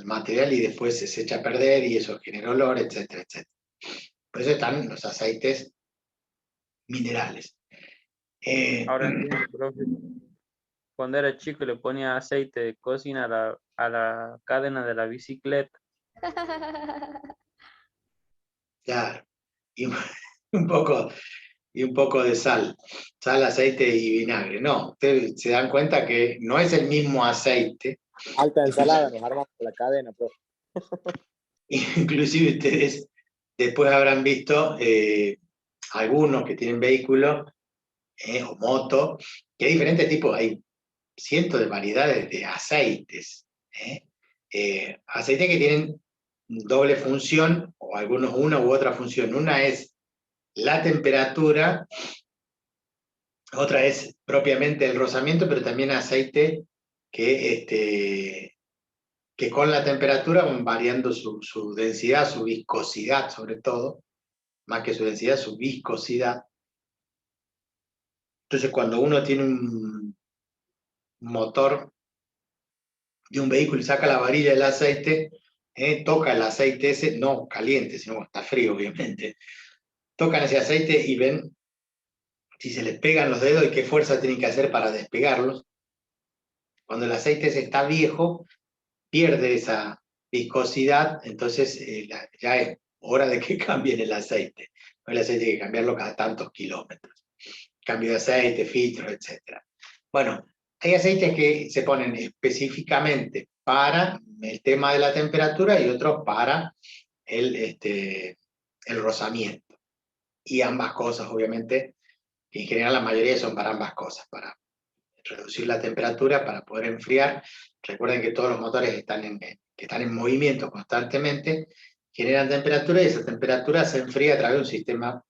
material y después se echa a perder y eso genera olor, etcétera, etcétera. Por eso están los aceites minerales. Ahora entiendo, profe. Cuando era chico le ponía aceite de cocina a la cadena de la bicicleta. Claro, y un poco, y un poco de sal, aceite y vinagre. No, ustedes se dan cuenta que no es el mismo aceite. Alta ensalada, nos armamos la cadena, profe. Inclusive ustedes después habrán visto algunos que tienen vehículo o moto, que hay diferentes tipos, hay cientos de variedades de aceites. Aceites que tienen doble función, o algunos una u otra función. Una es la temperatura, otra es propiamente el rozamiento, pero también aceite que con la temperatura van variando su densidad, su viscosidad sobre todo, más que su densidad, su viscosidad. Entonces cuando uno tiene un motor de un vehículo y saca la varilla del aceite, toca el aceite ese, no caliente, sino está frío obviamente, tocan ese aceite y ven si se les pegan los dedos y qué fuerza tienen que hacer para despegarlos. Cuando el aceite ese está viejo, pierde esa viscosidad, entonces ya es hora de que cambien el aceite. El aceite hay que cambiarlo cada tantos kilómetros. Cambio de aceite, filtros, etc. Bueno, hay aceites que se ponen específicamente para el tema de la temperatura y otros para el rozamiento. Y ambas cosas, obviamente, en general la mayoría son para ambas cosas, para reducir la temperatura, para poder enfriar. Recuerden que todos los motores que están en movimiento constantemente generan temperatura y esa temperatura se enfría a través de un sistema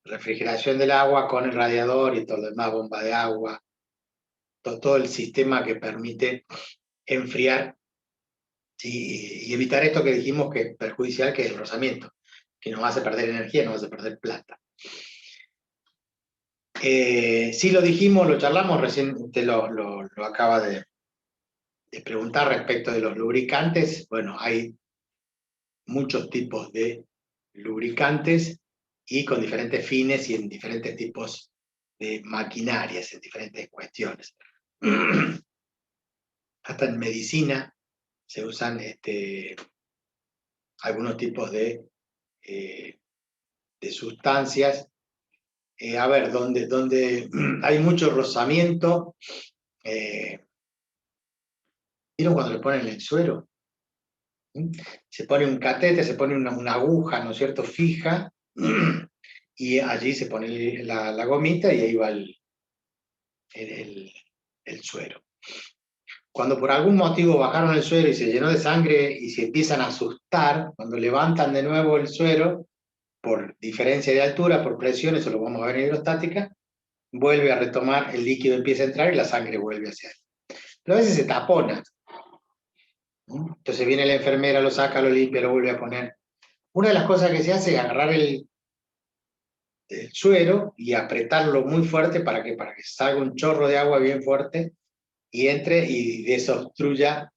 de refrigeración del agua con el radiador y todo lo demás, bomba de agua, todo el sistema que permite enfriar y evitar esto que dijimos que es perjudicial, que es el rozamiento, que nos hace perder energía, nos hace perder plata. Sí lo dijimos, lo charlamos, recién usted lo acaba de preguntar respecto de los lubricantes. Bueno, hay muchos tipos de lubricantes y con diferentes fines y en diferentes tipos de maquinarias, en diferentes cuestiones. Hasta en medicina se usan algunos tipos de sustancias. A ver, donde hay mucho rozamiento, ¿vieron cuando le ponen el suero? Se pone un catete, se pone una aguja, ¿no es cierto?, fija, y allí se pone la gomita y ahí va el suero. Cuando por algún motivo bajaron el suero y se llenó de sangre y se empiezan a asustar, cuando levantan de nuevo el suero, por diferencia de altura, por presión, eso lo vamos a ver en hidrostática, vuelve a retomar, el líquido empieza a entrar y la sangre vuelve hacia él. Pero a veces se tapona. Entonces viene la enfermera, lo saca, lo limpia, lo vuelve a poner. Una de las cosas que se hace es agarrar el suero y apretarlo muy fuerte para que salga un chorro de agua bien fuerte y entre y desobstruya.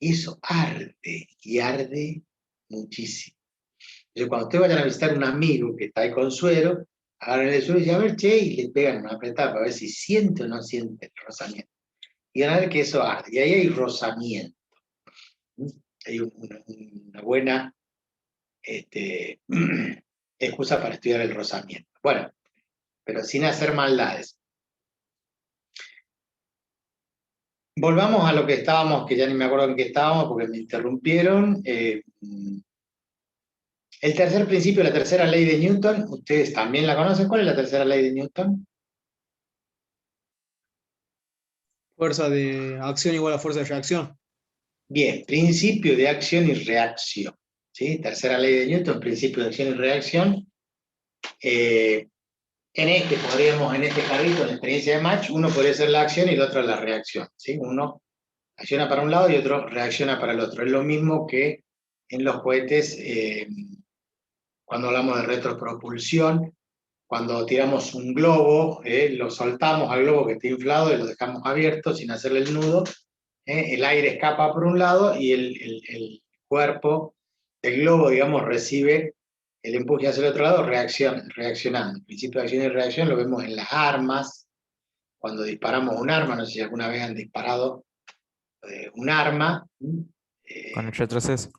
Eso arde, y arde muchísimo. Entonces cuando ustedes vayan a visitar un amigo que está ahí con suero, agarran el suero y dicen, a ver, che, y le pegan una apretada para ver si siente o no siente el rozamiento. Y van a ver que eso arde, y ahí hay rozamiento. Hay una buena excusa para estudiar el rozamiento. Bueno, pero sin hacer maldades. Volvamos a lo que estábamos, que ya ni me acuerdo en qué estábamos porque me interrumpieron. El tercer principio, la tercera ley de Newton, ustedes también la conocen. ¿Cuál es la tercera ley de Newton? Fuerza de acción igual a fuerza de reacción. Bien, principio de acción y reacción. ¿Sí? Tercera ley de Newton, principio de acción y reacción. En este carrito, en la experiencia de Mach, uno podría ser la acción y el otro la reacción. ¿Sí? Uno acciona para un lado y otro reacciona para el otro. Es lo mismo que en los cohetes, cuando hablamos de retropropulsión, cuando tiramos un globo, lo soltamos al globo que está inflado y lo dejamos abierto sin hacerle el nudo, el aire escapa por un lado y el cuerpo del globo, digamos, recibe el empuje hacia el otro lado reaccionando. El principio de acción y reacción lo vemos en las armas, cuando disparamos un arma, no sé si alguna vez han disparado un arma. Con el retroceso.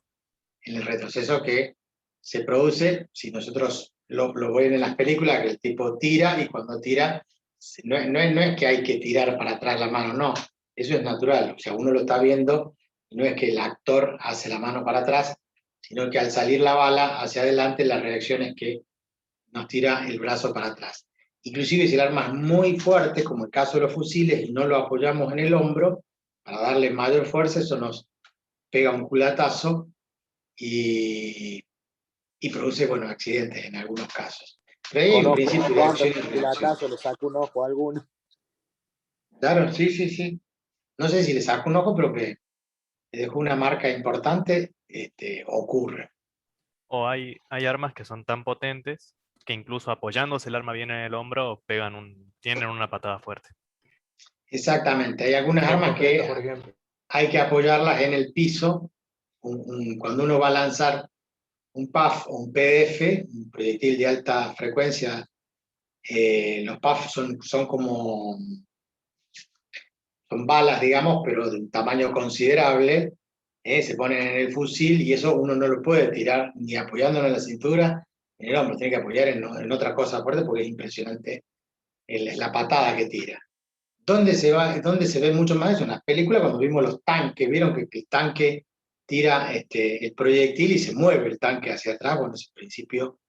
En el retroceso que se produce, si nosotros lo ven en las películas, que el tipo tira y cuando tira, no es que hay que tirar para atrás la mano, no, eso es natural, o sea, uno lo está viendo, y no es que el actor hace la mano para atrás, sino que al salir la bala hacia adelante, la reacción es que nos tira el brazo para atrás. Inclusive si el arma es muy fuerte, como el caso de los fusiles, y no lo apoyamos en el hombro, para darle mayor fuerza, eso nos pega un culatazo y produce, bueno, accidentes en algunos casos. Pero ahí hay un Conozco principio de cuántos acción y reacción. culatazo le saco un ojo a alguno. Claro, sí, sí, sí. No sé si le saco un ojo, pero que le dejó una marca importante, ocurre. O hay armas que son tan potentes que incluso apoyándose el arma bien en el hombro, tienen una patada fuerte. Exactamente, hay algunas armas que por ejemplo. hay que apoyarlas en el piso. Cuando uno va a lanzar un PAF o un PDF, un proyectil de alta frecuencia, los PAF son como son balas, digamos, pero de un tamaño considerable, se ponen en el fusil y eso uno no lo puede tirar ni apoyándolo en la cintura, en el hombro, tiene que apoyar en otra cosa fuerte porque es impresionante la patada que tira. ¿Dónde se ve mucho más eso? En las películas, cuando vimos los tanques, vieron que el tanque tira el proyectil y se mueve el tanque hacia atrás, bueno, es el principio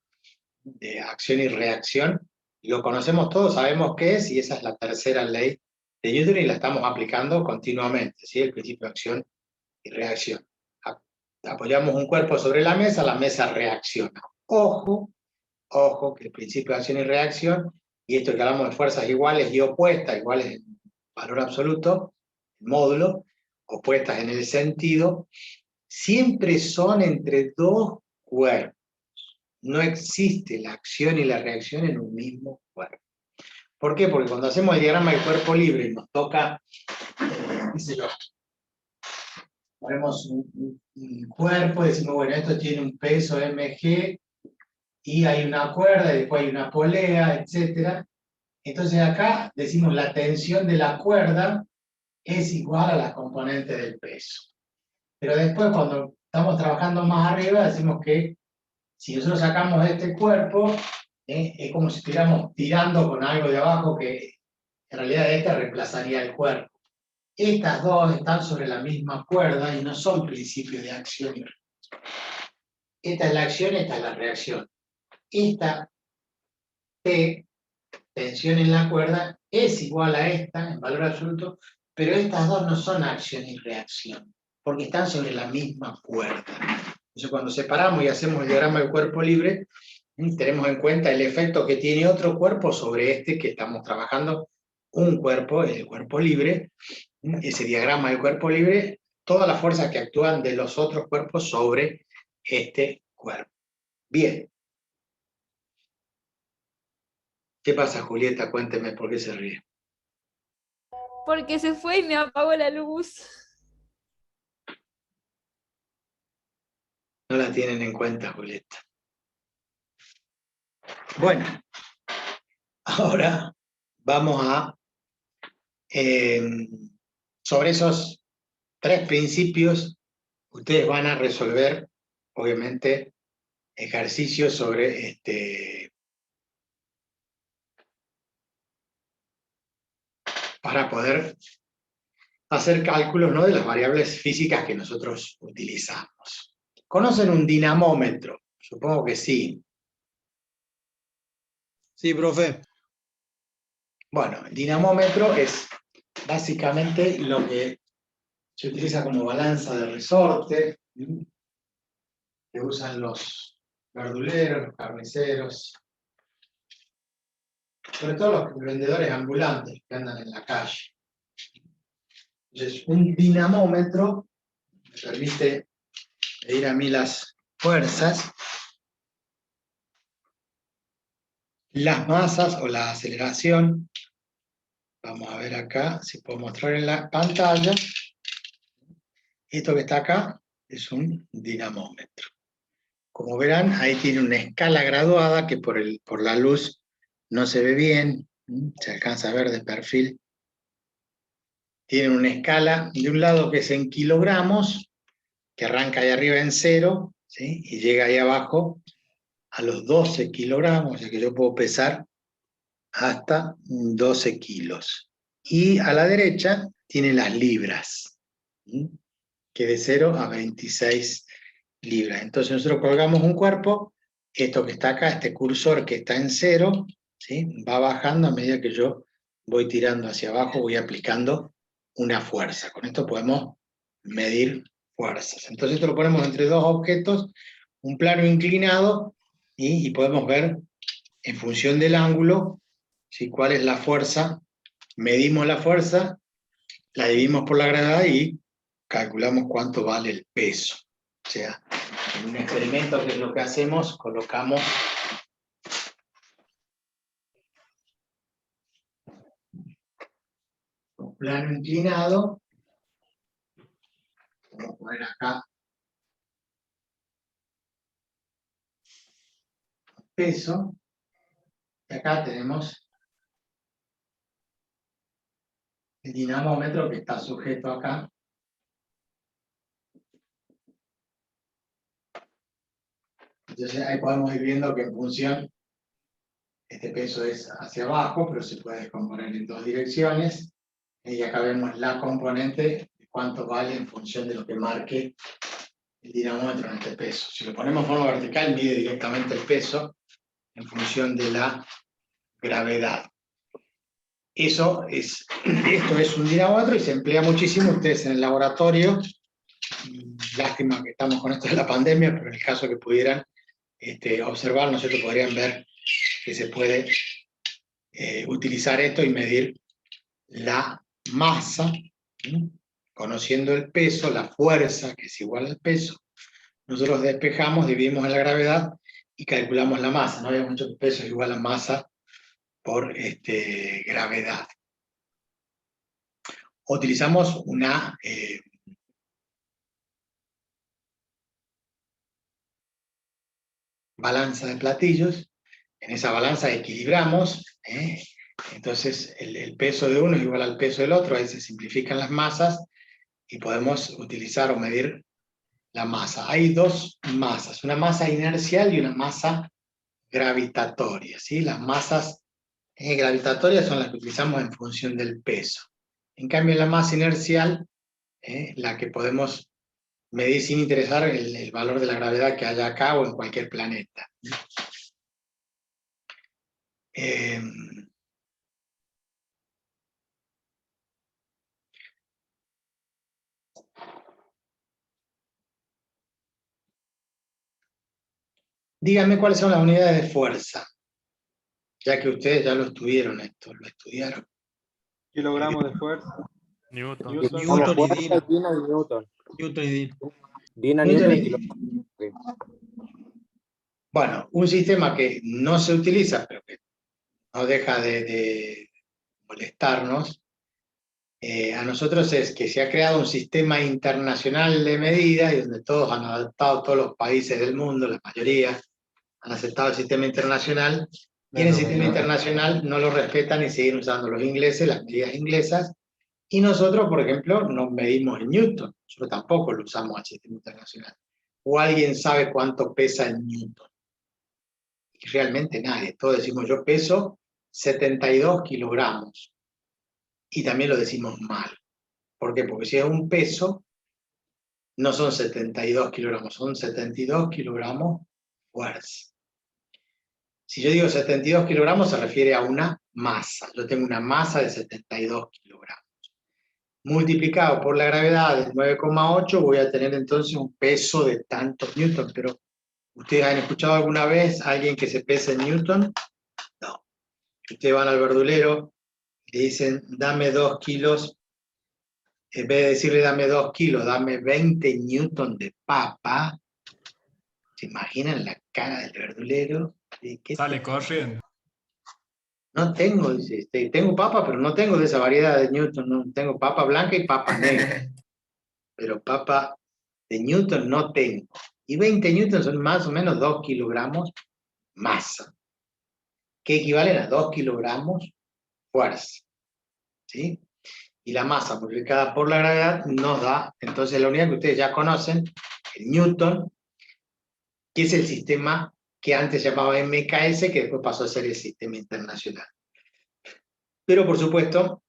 de acción y reacción, y lo conocemos todos, sabemos qué es, y esa es la tercera ley de Newton y la estamos aplicando continuamente, ¿sí? El principio de acción y reacción. Apoyamos un cuerpo sobre la mesa reacciona. Ojo, ojo, que el principio de acción y reacción, y esto que hablamos de fuerzas iguales y opuestas, iguales en valor absoluto, módulo, opuestas en el sentido, siempre son entre dos cuerpos. No existe la acción y la reacción en un mismo cuerpo. ¿Por qué? Porque cuando hacemos el diagrama del cuerpo libre y nos toca, qué sé yo, ponemos un cuerpo y decimos, bueno, esto tiene un peso mg y hay una cuerda y después hay una polea, etc. Entonces acá decimos la tensión de la cuerda es igual a la componente del peso. Pero después cuando estamos trabajando más arriba decimos que si nosotros sacamos este cuerpo, es como si estuviéramos tirando con algo de abajo que en realidad reemplazaría el cuerpo. Estas dos están sobre la misma cuerda y no son principios de acción y reacción. Esta es la acción, esta es la reacción. Esta T, tensión en la cuerda, es igual a esta en valor absoluto, pero estas dos no son acción y reacción, porque están sobre la misma cuerda. Entonces cuando separamos y hacemos el diagrama del cuerpo libre, tenemos en cuenta el efecto que tiene otro cuerpo sobre este que estamos trabajando, un cuerpo, el cuerpo libre, ese diagrama del cuerpo libre, todas las fuerzas que actúan de los otros cuerpos sobre este cuerpo. Bien. ¿Qué pasa, Julieta? Cuénteme por qué se ríe. Porque se fue y me apagó la luz. No la tienen en cuenta, Julieta. Bueno, ahora vamos a, sobre esos tres principios, ustedes van a resolver, obviamente, ejercicios sobre para poder hacer cálculos, ¿no?, de las variables físicas que nosotros utilizamos. ¿Conocen un dinamómetro? Supongo que sí. Sí, profe. Bueno, el dinamómetro es básicamente lo que se utiliza como balanza de resorte, que usan los verduleros, los carniceros, sobre todo los vendedores ambulantes que andan en la calle. Entonces, un dinamómetro me permite medir a mí las fuerzas, las masas o la aceleración. Vamos a ver acá, si puedo mostrar en la pantalla. Esto que está acá es un dinamómetro. Como verán, ahí tiene una escala graduada que por la luz no se ve bien, se alcanza a ver de perfil. Tiene una escala de un lado que es en kilogramos, que arranca ahí arriba en 0, ¿sí?, y llega ahí abajo a los 12 kilogramos, o sea que yo puedo pesar hasta 12 kilos. Y a la derecha tiene las libras, ¿sí?, que de 0 a 26 libras. Entonces nosotros colgamos un cuerpo, esto que está acá, este cursor que está en 0, ¿sí?, va bajando a medida que yo voy tirando hacia abajo, voy aplicando una fuerza. Con esto podemos medir fuerzas. Entonces esto lo ponemos entre dos objetos, un plano inclinado, y podemos ver en función del ángulo, ¿sí?, cuál es la fuerza. Medimos la fuerza, la dividimos por la gravedad y calculamos cuánto vale el peso. O sea, en un experimento, que es lo que hacemos, colocamos un plano inclinado. Vamos a poner acá peso. Y acá tenemos el dinamómetro que está sujeto acá. Entonces ahí podemos ir viendo que en función, este peso es hacia abajo, pero se puede descomponer en dos direcciones. Y acá vemos la componente de cuánto vale en función de lo que marque el dinamómetro en este peso. Si lo ponemos en forma vertical, mide directamente el peso en función de la gravedad. Esto es un dinamómetro y se emplea muchísimo. Ustedes en el laboratorio, lástima que estamos con esto de la pandemia, pero en el caso que pudieran observar, nosotros podrían ver que se puede utilizar esto y medir la masa, ¿sí?, conociendo el peso, la fuerza, que es igual al peso. Nosotros despejamos, dividimos en la gravedad y calculamos la masa. No había mucho, peso es igual a masa por gravedad. Utilizamos una balanza de platillos. En esa balanza equilibramos, entonces el peso de uno es igual al peso del otro. Ahí se simplifican las masas y podemos utilizar o medir la masa. Hay dos masas, una masa inercial y una masa gravitatoria, ¿sí? Las masas gravitatorias son las que utilizamos en función del peso. En cambio, la masa inercial, la que podemos medir sin interesar el valor de la gravedad que haya acá o en cualquier planeta. Díganme cuáles son las unidades de fuerza, ya que ustedes ya lo estudiaron esto, lo estudiaron. Kilogramos de fuerza. Newton. Newton y Fuerza, Dina. Dina y Newton. Newton y Dina. Dina, Newton Newton y y kilogramos. Bueno, un sistema que no se utiliza, pero que no deja de molestarnos, a nosotros, es que se ha creado un sistema internacional de medidas y donde todos han adoptado, todos los países del mundo, la mayoría, han aceptado el sistema internacional, y en el sistema internacional no lo respetan y siguen usando los ingleses, las medidas inglesas, y nosotros, por ejemplo, no medimos en Newton, nosotros tampoco lo usamos al sistema internacional. ¿O alguien sabe cuánto pesa el Newton? Y realmente nadie, todos decimos yo peso 72 kilogramos, y también lo decimos mal. ¿Por qué? Porque si es un peso, no son 72 kilogramos, son 72 kilogramos fuerza. Si yo digo 72 kilogramos, se refiere a una masa. Yo tengo una masa de 72 kilogramos. Multiplicado por la gravedad de 9,8, voy a tener entonces un peso de tantos newtons. Pero, ¿ustedes han escuchado alguna vez a alguien que se pese en newton? No. Ustedes van al verdulero y le dicen, dame 2 kilos. En vez de decirle, dame 2 kilos, dame 20 newtons de papa. ¿Se imaginan la cara del verdulero? Sale corriendo. No tengo, dice, tengo papa, pero no tengo de esa variedad de Newton. No tengo papa blanca y papa negra. Pero papa de Newton no tengo. Y 20 Newton son más o menos 2 kilogramos masa, que equivalen a 2 kilogramos fuerza. ¿Sí? Y la masa multiplicada por la gravedad nos da, entonces, la unidad que ustedes ya conocen, el Newton, que es el sistema que antes llamaba MKS, que después pasó a ser el sistema internacional. Pero, por supuesto,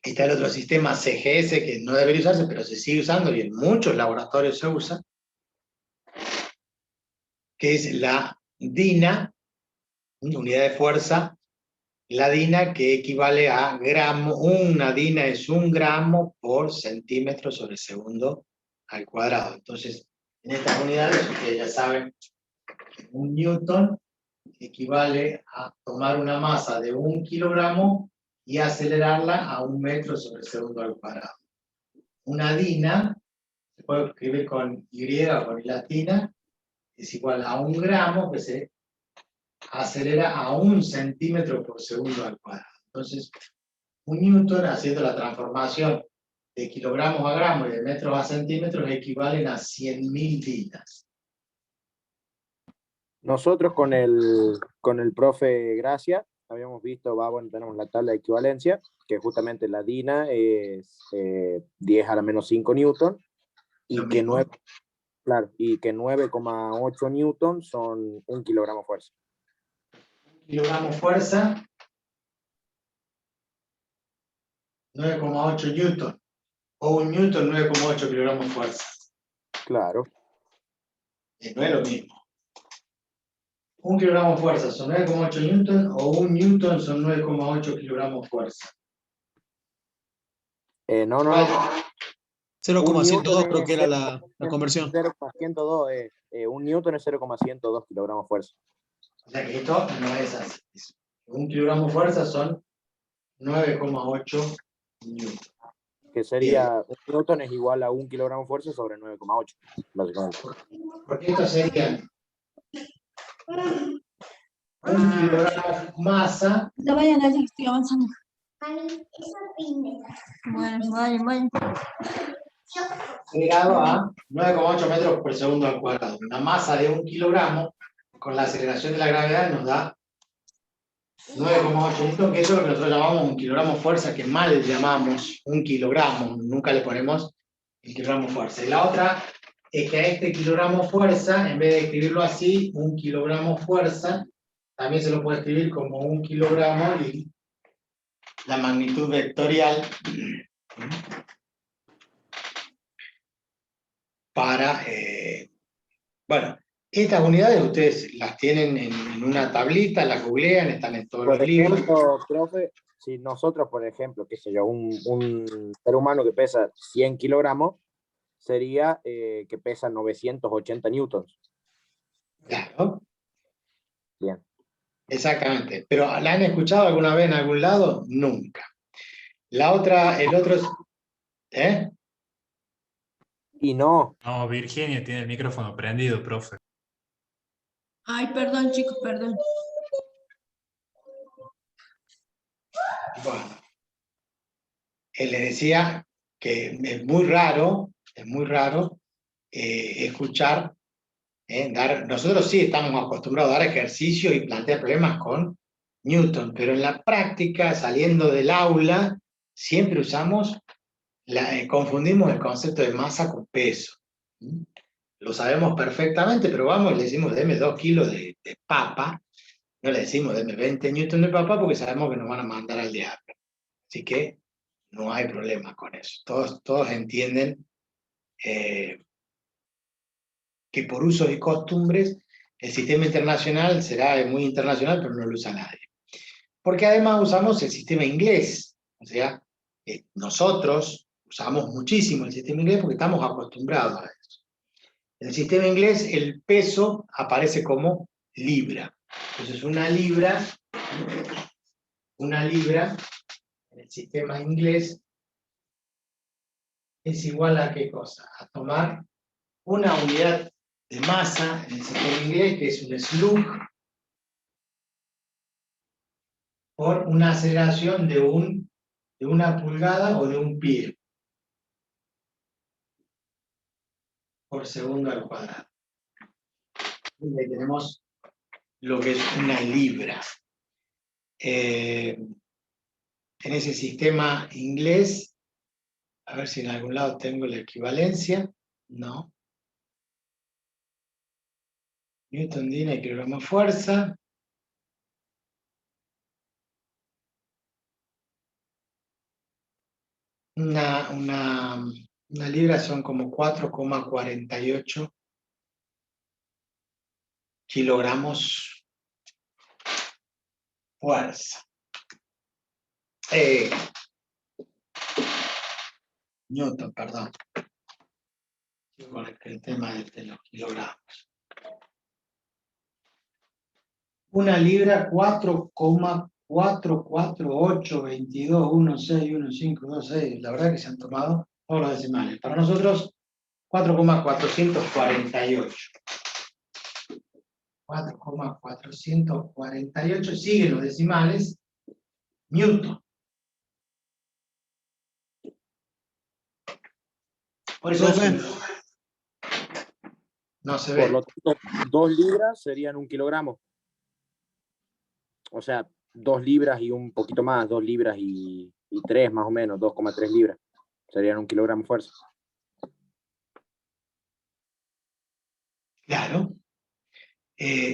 está el otro sistema CGS, que no debería usarse, pero se sigue usando y en muchos laboratorios se usa, que es la DINA, unidad de fuerza, la DINA que equivale a gramo. Una DINA es 1 gramo por centímetro sobre segundo al cuadrado. Entonces, en estas unidades, ustedes ya saben, un newton equivale a tomar una masa de 1 kilogramo y acelerarla a 1 metro sobre segundo al cuadrado. Una DINA, se puede escribir con Y o con I latina, es igual a 1 gramo que se acelera a 1 centímetro por segundo al cuadrado. Entonces, un newton, haciendo la transformación de kilogramos a gramos y de metros a centímetros, equivalen a 100.000 DINAs. Nosotros con el profe Gracia habíamos visto, bueno, tenemos la tabla de equivalencia, que justamente la DINA es 10 a la menos 5 newton, y que 9,8 newton son 1 kilogramo fuerza. Kilogramo fuerza, 9,8 newton. O 1 newton, 9,8 kilogramos fuerza. Claro. No es lo mismo. 1 kilogramo fuerza son 9,8 newton o 1 newton son 9,8 kilogramos fuerza. No. 0,102 creo que era la conversión. 0,102, 1 newton es 0,102 kilogramos fuerza. O sea que esto no es así. 1 kilogramo fuerza son 9,8 newton. Que sería, 1 newton es igual a 1 kilogramo fuerza sobre 9,8, básicamente. Porque esto sería 1 kilogramo masa. No vayan allí, estoy avanzando. Bueno, vayan. Agregado a 9,8 metros por segundo al cuadrado. Una masa de 1 kilogramo, con la aceleración de la gravedad, nos da 9,8 newton, que eso es lo que nosotros llamamos 1 kilogramo fuerza, que mal llamamos 1 kilogramo, nunca le ponemos el kilogramo fuerza. Y la otra es que a este kilogramo fuerza, en vez de escribirlo así, 1 kilogramo fuerza, también se lo puede escribir como 1 kilogramo y la magnitud vectorial para, bueno, estas unidades ustedes las tienen en una tablita, las googlean, están en todos los libros. Profe, si nosotros, por ejemplo, qué sé yo, un ser humano que pesa 100 kilogramos, sería que pesa 980 newtons. Claro. Bien. Exactamente. ¿Pero la han escuchado alguna vez en algún lado? Nunca. La otra, el otro es... ¿Eh? Y no. No, Virginia tiene el micrófono prendido, profe. Ay, perdón, chicos, perdón. Bueno. Él le decía que es muy raro escuchar, nosotros sí estamos acostumbrados a dar ejercicio y plantear problemas con Newton, pero en la práctica, saliendo del aula, siempre confundimos el concepto de masa con peso. Lo sabemos perfectamente, pero vamos, le decimos, deme 2 kilos de papa, no le decimos, deme 20 newton de papa, porque sabemos que nos van a mandar al diablo. Así que no hay problema con eso. Todos entienden que por usos y costumbres el sistema internacional será muy internacional, pero no lo usa nadie. Porque además usamos el sistema inglés, o sea, nosotros usamos muchísimo el sistema inglés porque estamos acostumbrados a eso. En el sistema inglés el peso aparece como libra. Entonces una libra en el sistema inglés es igual a ¿qué cosa? A tomar una unidad de masa en el sistema inglés, que es un slug, por una aceleración de una pulgada o de un pie por segundo al cuadrado. Y ahí tenemos lo que es una libra. En ese sistema inglés, a ver si en algún lado tengo la equivalencia, no. Newton Dina, kilogramo fuerza. Una libra son como 4,48 kilogramos fuerza. Newton, perdón. Con el tema de los kilogramos. Una libra 4,44822161526. La verdad que se han tomado todos los decimales. Para nosotros, 4,448. 4,448. Siguen los decimales. Newton. Por eso no se ve. Por lo tanto, 2 libras serían 1 kilogramo. O sea, 2 libras y un poquito más, 2 libras y 3 más o menos, 2,3 libras. Serían 1 kilogramo de fuerza. Claro.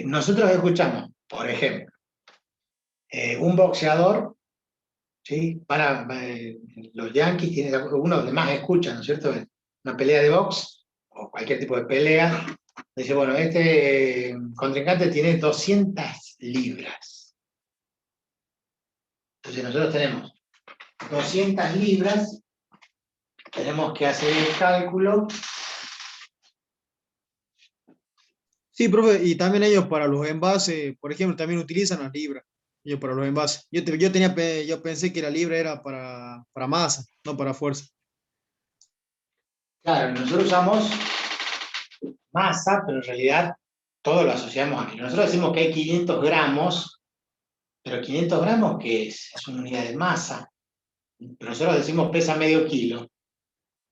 Nosotros escuchamos, por ejemplo, un boxeador, ¿sí? Los Yankees tienen uno que más escucha, ¿no es cierto? Una pelea de box o cualquier tipo de pelea. Dice, bueno, este contrincante tiene 200 libras. Entonces nosotros tenemos 200 libras, tenemos que hacer el cálculo. Sí, profe, y también ellos para los envases, por ejemplo, también utilizan las libras. Ellos para los envases. Yo pensé que la libra era para masa, no para fuerza. Claro, nosotros usamos masa, pero en realidad todo lo asociamos aquí. Nosotros decimos que hay 500 gramos, pero 500 gramos, ¿qué es? Es una unidad de masa. Pero nosotros decimos pesa medio kilo.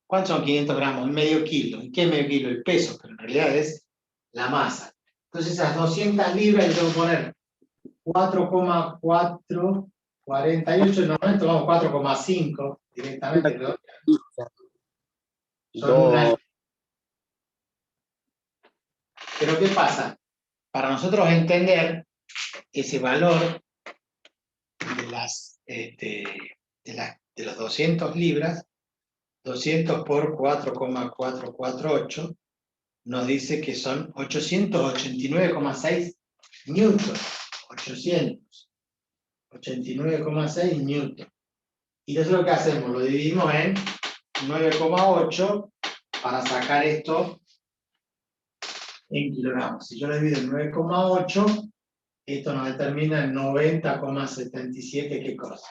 ¿Cuántos son 500 gramos? Medio kilo. ¿Y qué es medio kilo? El peso, pero en realidad es la masa. Entonces esas 200 libras le tengo que poner 4,448, normalmente tomamos 4,5 directamente. ¿No? Pero ¿qué pasa? Para nosotros entender ese valor de los 200 libras, 200 por 4,448, nos dice que son 889,6 newton. 889,6 newton. Y nosotros ¿qué hacemos? Lo dividimos en 9,8 para sacar esto en kilogramos. Si yo lo divido en 9,8, esto nos determina en 90,77, ¿qué cosa?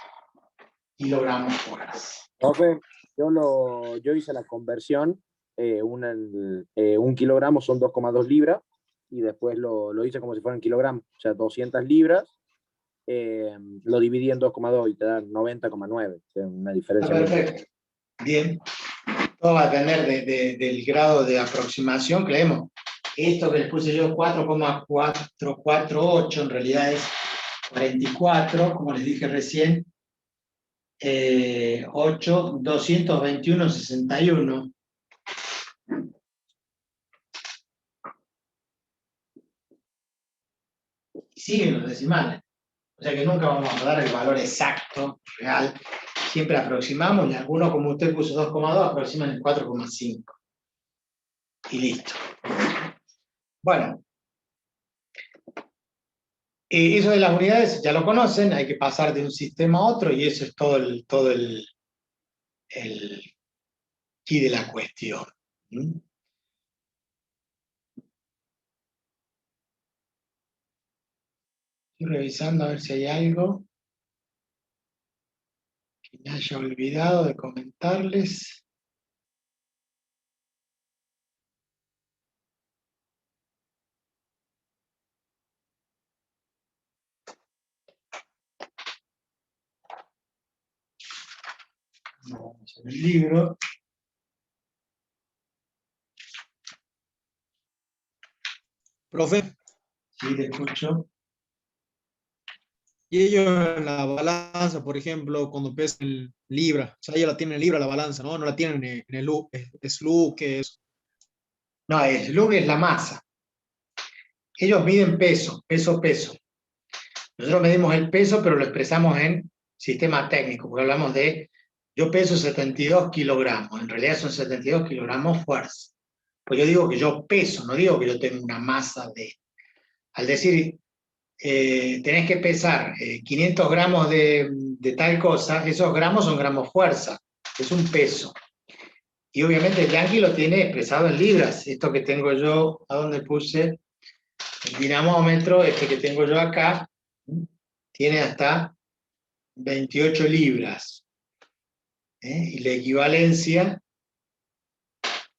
Kilogramos fuerzas. Profe, yo hice la conversión, 1 kilogramo son 2,2 libras, y después lo hice como si fueran kilogramos, o sea, 200 libras, lo dividí en 2,2 y te da 90,9, o sea, una diferencia. Perfecto. Bien. Todo va a depender del grado de aproximación que leemos. Esto que les puse yo, 4,448, en realidad es 44, como les dije recién, 221,61. Y siguen los decimales. O sea que nunca vamos a dar el valor exacto, real, siempre aproximamos, y algunos, como usted puso 2,2, aproximan el 4,5. Y listo. Bueno. Eso de las unidades ya lo conocen, hay que pasar de un sistema a otro, y eso es todo el key de la cuestión. Estoy revisando a ver si hay algo que me haya olvidado de comentarles. Vamos en el libro. Profe, Sí, te escucho. y ellos en la balanza, por ejemplo, cuando pesan en libra, o sea, ellos la tienen en libra la balanza, ¿no? No la tienen en el SLU, que es... No, el slug es la masa. Ellos miden peso. Nosotros medimos el peso, pero lo expresamos en sistema técnico, porque hablamos de, yo peso 72 kilogramos, en realidad son 72 kilogramos fuerza. Pues yo digo que yo peso, no digo que yo tengo una masa de... Al decir, tenés que pesar 500 gramos de tal cosa, esos gramos son gramos fuerza, es un peso. Y obviamente el Yankee lo tiene expresado en libras. Esto que tengo yo, ¿a dónde puse? El dinamómetro, este que tengo yo acá, tiene hasta 28 libras. Y la equivalencia,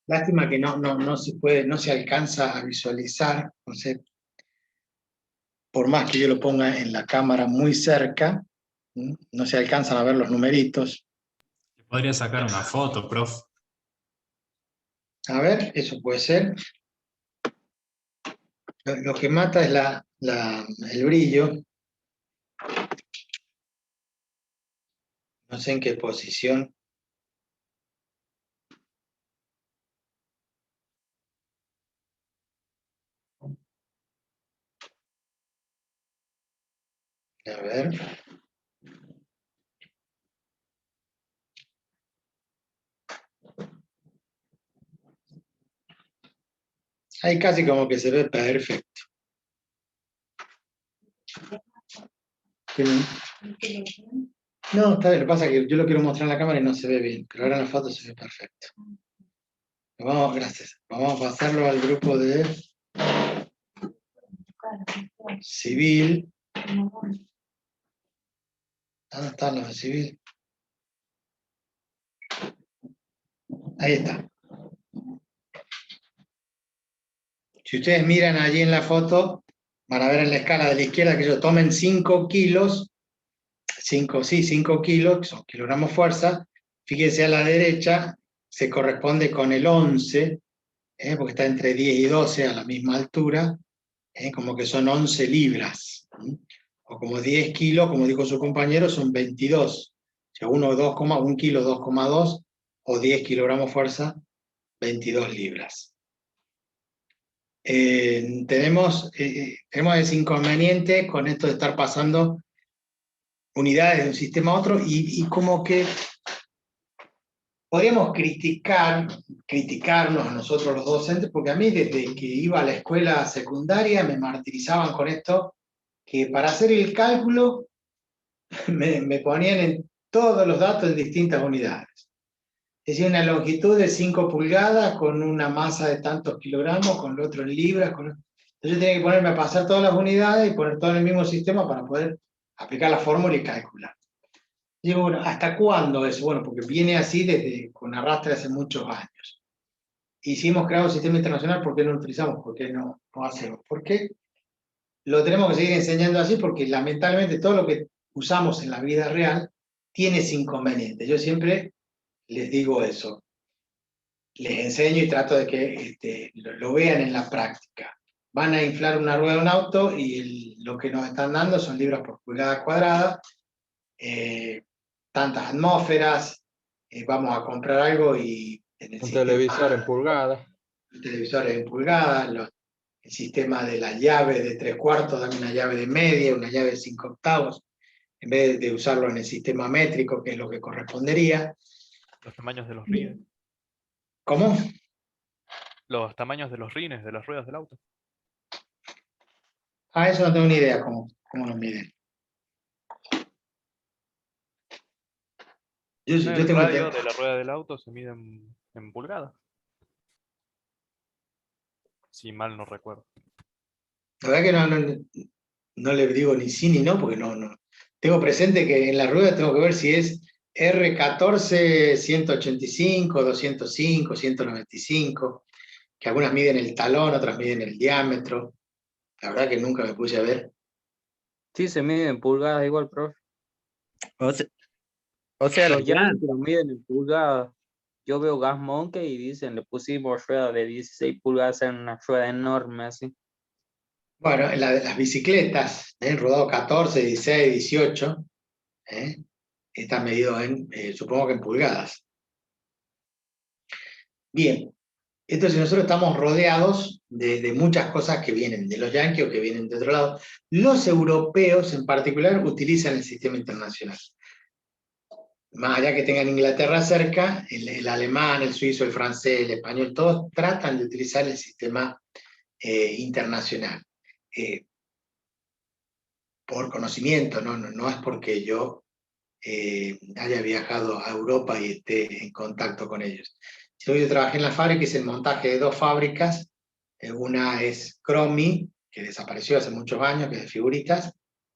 lástima que no se puede, no se alcanza a visualizar, no sé, por más que yo lo ponga en la cámara muy cerca, no se alcanzan a ver los numeritos. Podría sacar una foto, profe. A ver, eso puede ser. Lo que mata es el brillo. No sé en qué posición. A ver. Ahí casi como que se ve perfecto. No, está bien, lo que pasa es que yo lo quiero mostrar en la cámara y no se ve bien, pero ahora en la foto se ve perfecto. Gracias. Vamos a pasarlo al grupo de civil. ¿Dónde están los de civil? Ahí está. Si ustedes miran allí en la foto, van a ver en la escala de la izquierda que ellos tomen 5 kilos, 5 kilos, que son kilogramos fuerza. Fíjense a la derecha, se corresponde con el 11, porque está entre 10 y 12 a la misma altura, como que son 11 libras. O como 10 kilos, como dijo su compañero, son 22. O sea, 1 kilo 2,2 o 10 kilogramos fuerza, 22 libras. Tenemos ese inconveniente con esto de estar pasando unidades de un sistema a otro y como que podríamos criticarnos a nosotros los docentes, porque a mí desde que iba a la escuela secundaria me martirizaban con esto, que para hacer el cálculo me ponían en todos los datos en distintas unidades. Es decir, una longitud de 5 pulgadas con una masa de tantos kilogramos, con el otro en libras. Entonces yo tenía que ponerme a pasar todas las unidades y poner todo en el mismo sistema para poder aplicar la fórmula y calcular. Digo, bueno, ¿hasta cuándo eso? Bueno, porque viene así con arrastre hace muchos años. Y si hemos creado un sistema internacional, ¿por qué no lo utilizamos? ¿Por qué no hacemos? ¿Por qué lo tenemos que seguir enseñando así? Porque lamentablemente todo lo que usamos en la vida real tiene ese inconveniente. Yo siempre les digo eso. Les enseño y trato de que lo vean en la práctica. Van a inflar una rueda de un auto y lo que nos están dando son libras por pulgada cuadrada, tantas atmósferas, vamos a comprar algo y... Un televisor en pulgadas. Televisores en pulgadas, el sistema de la llave de 3/4, dame una llave de media, una llave de 5/8. en vez de usarlo en el sistema métrico, que es lo que correspondería. Los tamaños de los rines. ¿Cómo? Los tamaños de los rines, de las ruedas del auto. Eso no tengo ni idea cómo los miden. Yo El tengo radio de la rueda del auto se mide en pulgadas. Si mal no recuerdo. La verdad que no le digo ni sí ni no, porque no. Tengo presente que en la rueda tengo que ver si es R14, 185, 205, 195, que algunas miden el talón, otras miden el diámetro. La verdad que nunca me puse a ver. Sí, se mide en pulgadas igual, profe. O sea, Los Yankees lo miden en pulgadas. Yo veo Gas Monkey y dicen, le pusimos rueda de 16 pulgadas en una rueda enorme así. Bueno, las bicicletas, rodado 14, 16, 18, está medido en, supongo que en pulgadas. Bien, entonces nosotros estamos rodeados de muchas cosas que vienen de los yanquis o que vienen de otro lado. Los europeos en particular utilizan el sistema internacional. Más allá que tengan Inglaterra cerca, el alemán, el suizo, el francés, el español, todos tratan de utilizar el sistema internacional. Por conocimiento, no es porque yo haya viajado a Europa y esté en contacto con ellos. Yo trabajé en la fábrica, hice el montaje de 2 fábricas. Una es Cromi, que desapareció hace muchos años, que es de figuritas,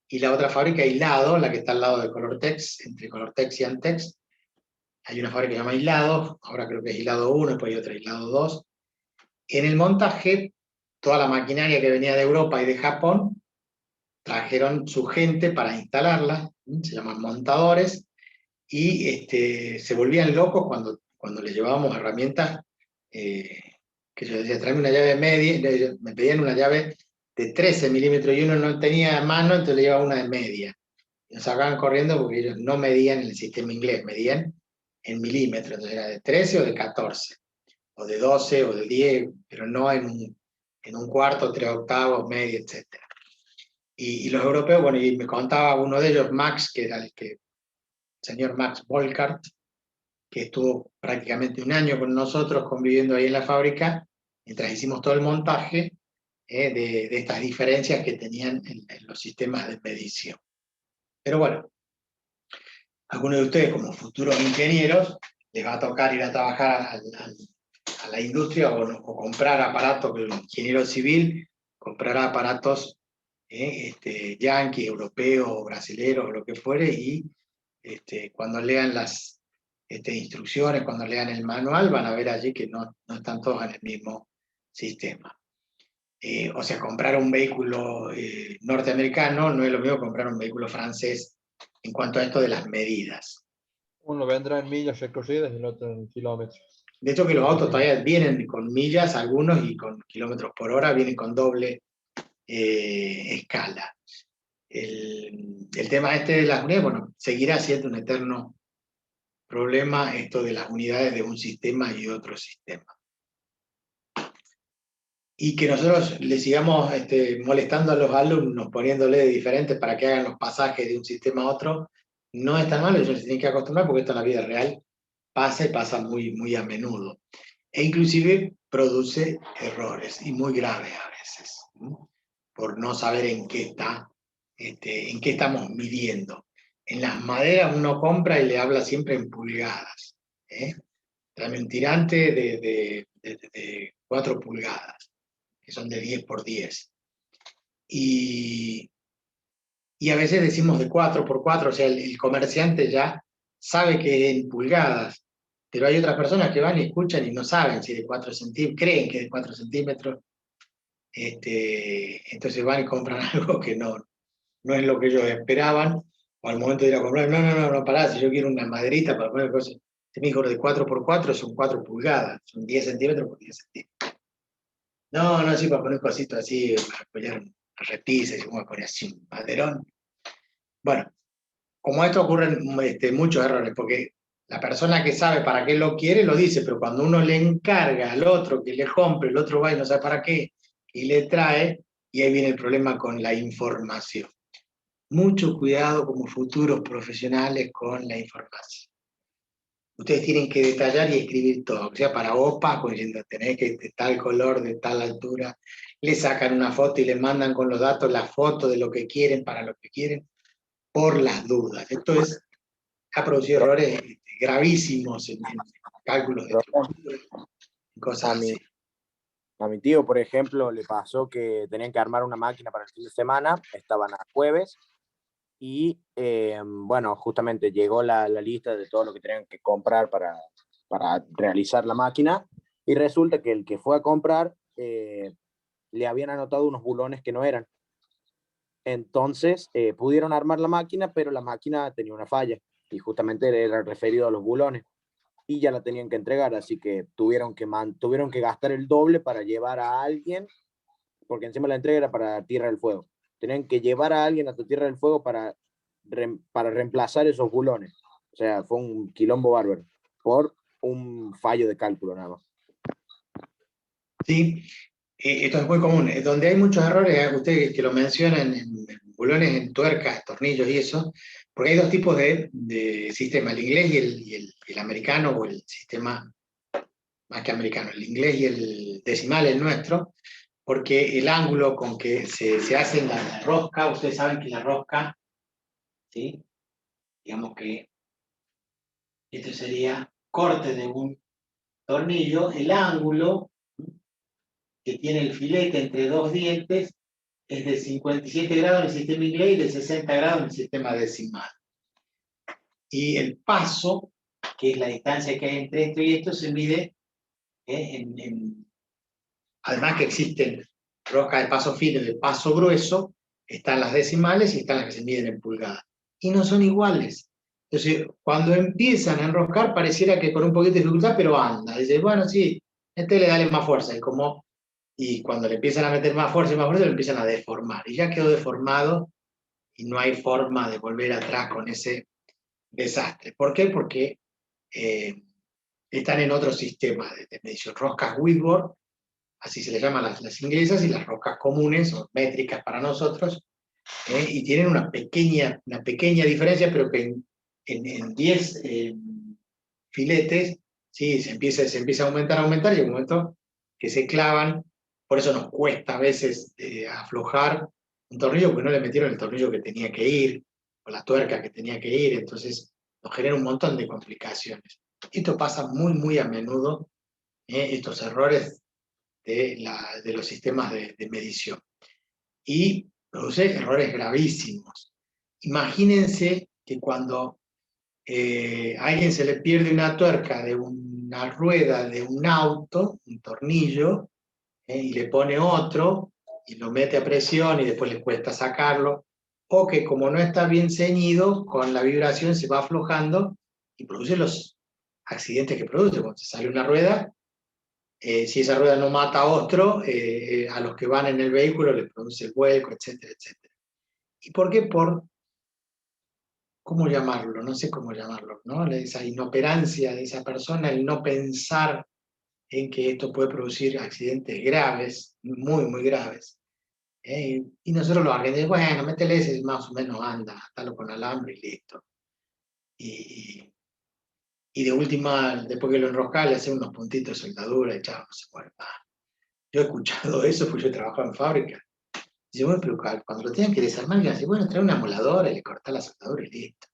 y la otra fábrica, Hilado, la que está al lado de Colortex, entre Colortex y Antex. Hay una fábrica que se llama Hilado, ahora creo que es Hilado 1, después hay otra Hilado 2. En el montaje, toda la maquinaria que venía de Europa y de Japón, trajeron su gente para instalarla, se llaman montadores, y se volvían locos cuando les llevábamos herramientas, que yo decía, tráeme una llave media, me pedían una llave de 13 milímetros y uno no tenía a mano, entonces le llevaba una de media. Y nos sacaban corriendo porque ellos no medían en el sistema inglés, medían en milímetros, entonces era de 13 o de 14, o de 12 o de 10, pero no en un cuarto, 3 octavos, medio, etc. Y los europeos, bueno, y me contaba uno de ellos, Max, que era el señor Max Volkart, que estuvo prácticamente un año con nosotros conviviendo ahí en la fábrica, mientras hicimos todo el montaje de estas diferencias que tenían en los sistemas de medición. Pero bueno, algunos de ustedes como futuros ingenieros les va a tocar ir a trabajar a la industria o comprar aparatos, que el ingeniero civil comprará aparatos yanqui, europeo, brasilero, o lo que fuere, y cuando lean las instrucciones, cuando lean el manual, van a ver allí que no están todos en el mismo sistema. O sea, comprar un vehículo norteamericano no es lo mismo que comprar un vehículo francés en cuanto a esto de las medidas. Uno vendrá en millas recorridas y el otro en kilómetros. De hecho que los autos todavía vienen con millas, algunos, y con kilómetros por hora, vienen con doble escala. El tema de las unidades, bueno, seguirá siendo un eterno problema esto de las unidades de un sistema y otro sistema. Y que nosotros le sigamos molestando a los alumnos, poniéndole de diferentes para que hagan los pasajes de un sistema a otro, no es tan malo, ellos se tienen que acostumbrar porque esto en la vida real pasa y pasa muy, muy a menudo. E inclusive produce errores, y muy graves a veces, por no saber en qué estamos midiendo. En las maderas uno compra y le habla siempre en pulgadas. Tráeme un tirante de 4 pulgadas, que son de 10 por 10. Y a veces decimos de 4 por 4, o sea, el comerciante ya sabe que es en pulgadas, pero hay otras personas que van y escuchan y no saben si de 4 centímetros, creen que es de 4 centímetros, entonces van y compran algo que no es lo que ellos esperaban, o al momento de ir a comprar, no, pará, si yo quiero una maderita para poner cosas, me dijo de 4 por 4 son 4 pulgadas, son 10 centímetros por 10 centímetros. No, sí, para poner cositas así, para apoyar repisas, y como poner así un maderón. Bueno, como esto ocurren muchos errores, porque la persona que sabe para qué lo quiere lo dice, pero cuando uno le encarga al otro que le compre, el otro va y no sabe para qué, y le trae, y ahí viene el problema con la información. mucho cuidado como futuros profesionales con la información. Ustedes tienen que detallar y escribir todo, o sea, para OPA, diciendo, tenés que de tal color, de tal altura, le sacan una foto y le mandan con los datos la foto de lo que quieren, para lo que quieren, por las dudas. Esto ha producido errores gravísimos en cálculos de estructura, cosas así. A mi tío, por ejemplo, le pasó que tenían que armar una máquina para el fin de semana, estaban a jueves, y bueno, justamente llegó la lista de todo lo que tenían que comprar para realizar la máquina, y resulta que el que fue a comprar le habían anotado unos bulones que no eran. Entonces pudieron armar la máquina, pero la máquina tenía una falla, y justamente era referido a los bulones, y ya la tenían que entregar, así que tuvieron que gastar el doble para llevar a alguien, porque encima la entrega era para Tierra del Fuego. Tenían que llevar a alguien a tu Tierra del Fuego para reemplazar esos bulones. O sea, fue un quilombo bárbaro, por un fallo de cálculo nada más. Sí, esto es muy común. Donde hay muchos errores, ustedes que lo mencionan, en bulones, en tuercas, tornillos y eso, porque hay dos tipos de sistema, el inglés y el americano, o el sistema más que americano, el inglés y el decimal, el nuestro, porque el ángulo con que se hace la rosca, ustedes saben que la rosca, ¿sí? Digamos que esto sería corte de un tornillo, el ángulo que tiene el filete entre dos dientes es de 57 grados en el sistema inglés y de 60 grados en el sistema decimal. Y el paso, que es la distancia que hay entre esto y esto, se mide además que existen roscas de paso fino y de paso grueso, están las decimales y están las que se miden en pulgadas. Y no son iguales. Entonces, cuando empiezan a enroscar, pareciera que con un poquito de dificultad, pero anda. Dice, bueno, sí, le dale más fuerza. Y cuando le empiezan a meter más fuerza y más fuerza, lo empiezan a deformar. Y ya quedó deformado y no hay forma de volver atrás con ese desastre. ¿Por qué? Porque están en otro sistema de medición. Roscas Whitworth, así se le llaman las inglesas, y las roscas comunes o métricas para nosotros, y tienen una pequeña diferencia, pero que en 10 filetes, sí, se empieza a aumentar, y hay un momento que se clavan. Por eso nos cuesta a veces aflojar un tornillo, porque no le metieron el tornillo que tenía que ir, o la tuerca que tenía que ir, entonces nos genera un montón de complicaciones. Esto pasa muy, muy a menudo, estos errores de los sistemas de medición. Y produce errores gravísimos. Imagínense que cuando a alguien se le pierde una tuerca de una rueda de un auto, un tornillo, y le pone otro, y lo mete a presión y después le cuesta sacarlo, o que como no está bien ceñido, con la vibración se va aflojando y produce los accidentes que produce. Cuando se sale una rueda, si esa rueda no mata a otro, a los que van en el vehículo les produce el vuelco, etcétera, etcétera. ¿Y por qué? ¿Cómo llamarlo? No sé cómo llamarlo, ¿no? Esa inoperancia de esa persona, el no pensar en que esto puede producir accidentes graves, muy, muy graves. Y nosotros los argentinos, bueno, métele ese, más o menos anda, atalo con alambre y listo. Y de última, después que lo enroscás, le haces unos puntitos de soldadura y chao, no se muere más. Yo he escuchado eso, porque yo trabajaba en fábrica. Dice, bueno, pero cuando lo tengan que desarmar, le dice, bueno, trae una moladora y le cortá la soldadura y listo.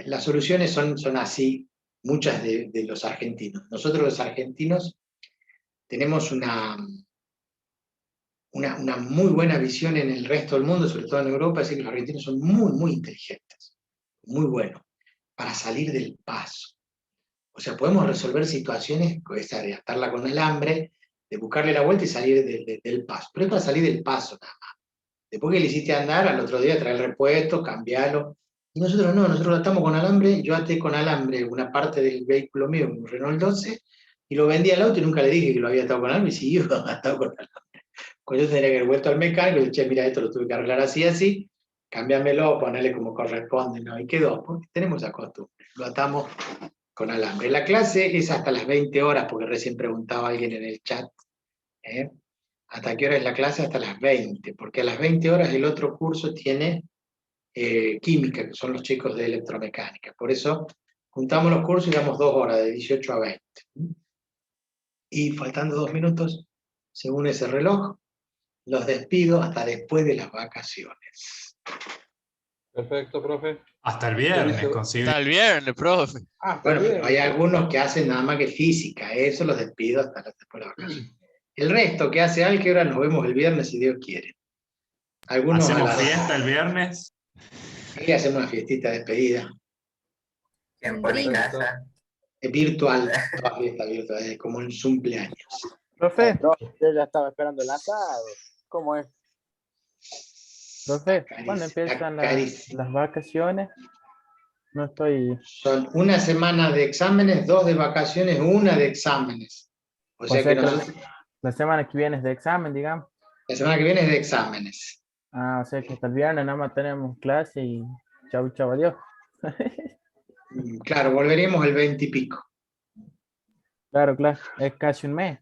Las soluciones son así, muchas de los argentinos. Nosotros los argentinos tenemos una muy buena visión en el resto del mundo, sobre todo en Europa, es decir, que los argentinos son muy, muy inteligentes, muy buenos, para salir del paso. O sea, podemos resolver situaciones, esa de atarla con alambre, de buscarle la vuelta y salir del paso. Pero es para salir del paso nada más. Después que le hiciste andar, al otro día traer el repuesto, cambiarlo. Y nosotros no, nosotros lo atamos con alambre. Yo até con alambre una parte del vehículo mío, un Renault 12, y lo vendí al auto y nunca le dije que lo había atado con alambre, y siguió atado con alambre. Cuando yo tendría que haber vuelto al mecánico, y dije, mira, esto lo tuve que arreglar así, así, cámbiamelo, ponerle como corresponde, ¿no? Y quedó, porque tenemos esa costumbre. Lo atamos con alambre. La clase es hasta las 20 horas, porque recién preguntaba alguien en el chat, ¿hasta qué hora es la clase? Hasta las 20, porque a las 20 horas el otro curso tiene química, que son los chicos de electromecánica. Por eso juntamos los cursos y damos 2 horas, de 18 a 20. Y faltando 2 minutos, según ese reloj, los despido hasta después de las vacaciones. Perfecto, profe. Hasta el viernes, consigue. Hasta el viernes, profe. Bueno, pero hay algunos que hacen nada más que física, eso los despido hasta después de las vacaciones. El resto que hace álgebra nos vemos el viernes si Dios quiere. Algunos ¿Hacemos fiesta el viernes? Sí, hacemos una fiestita de despedida. Tiempo en casa. Es virtual, toda fiesta virtual, es como un cumpleaños. Profe, yo ya estaba esperando el asado. ¿Cómo es? Profe, ¿cuándo empiezan las vacaciones? No estoy... Son 1 semana de exámenes, 2 de vacaciones, 1 de exámenes. O sea que la semana que viene es de examen, digamos. La semana que viene es de exámenes. Ah, o sea que hasta el viernes nada más tenemos clase y chau, chau, adiós. Claro, volveremos el 20 y pico. Claro, es casi un mes.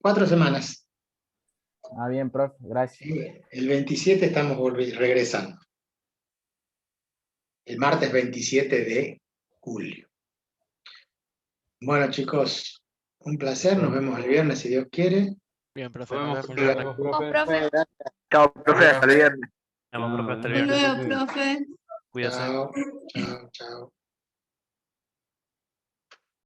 4 semanas. Ah, bien, profe, gracias. El 27 estamos regresando. El martes 27 de julio. Bueno, chicos, un placer. Nos vemos el viernes, si Dios quiere. Bien, profe. Nos Nos vemos, profe. Chao, profe, hasta el viernes. Vamos, profe, hasta el Hasta viernes. luego, profe. Cuídase. Chao, chao, chao.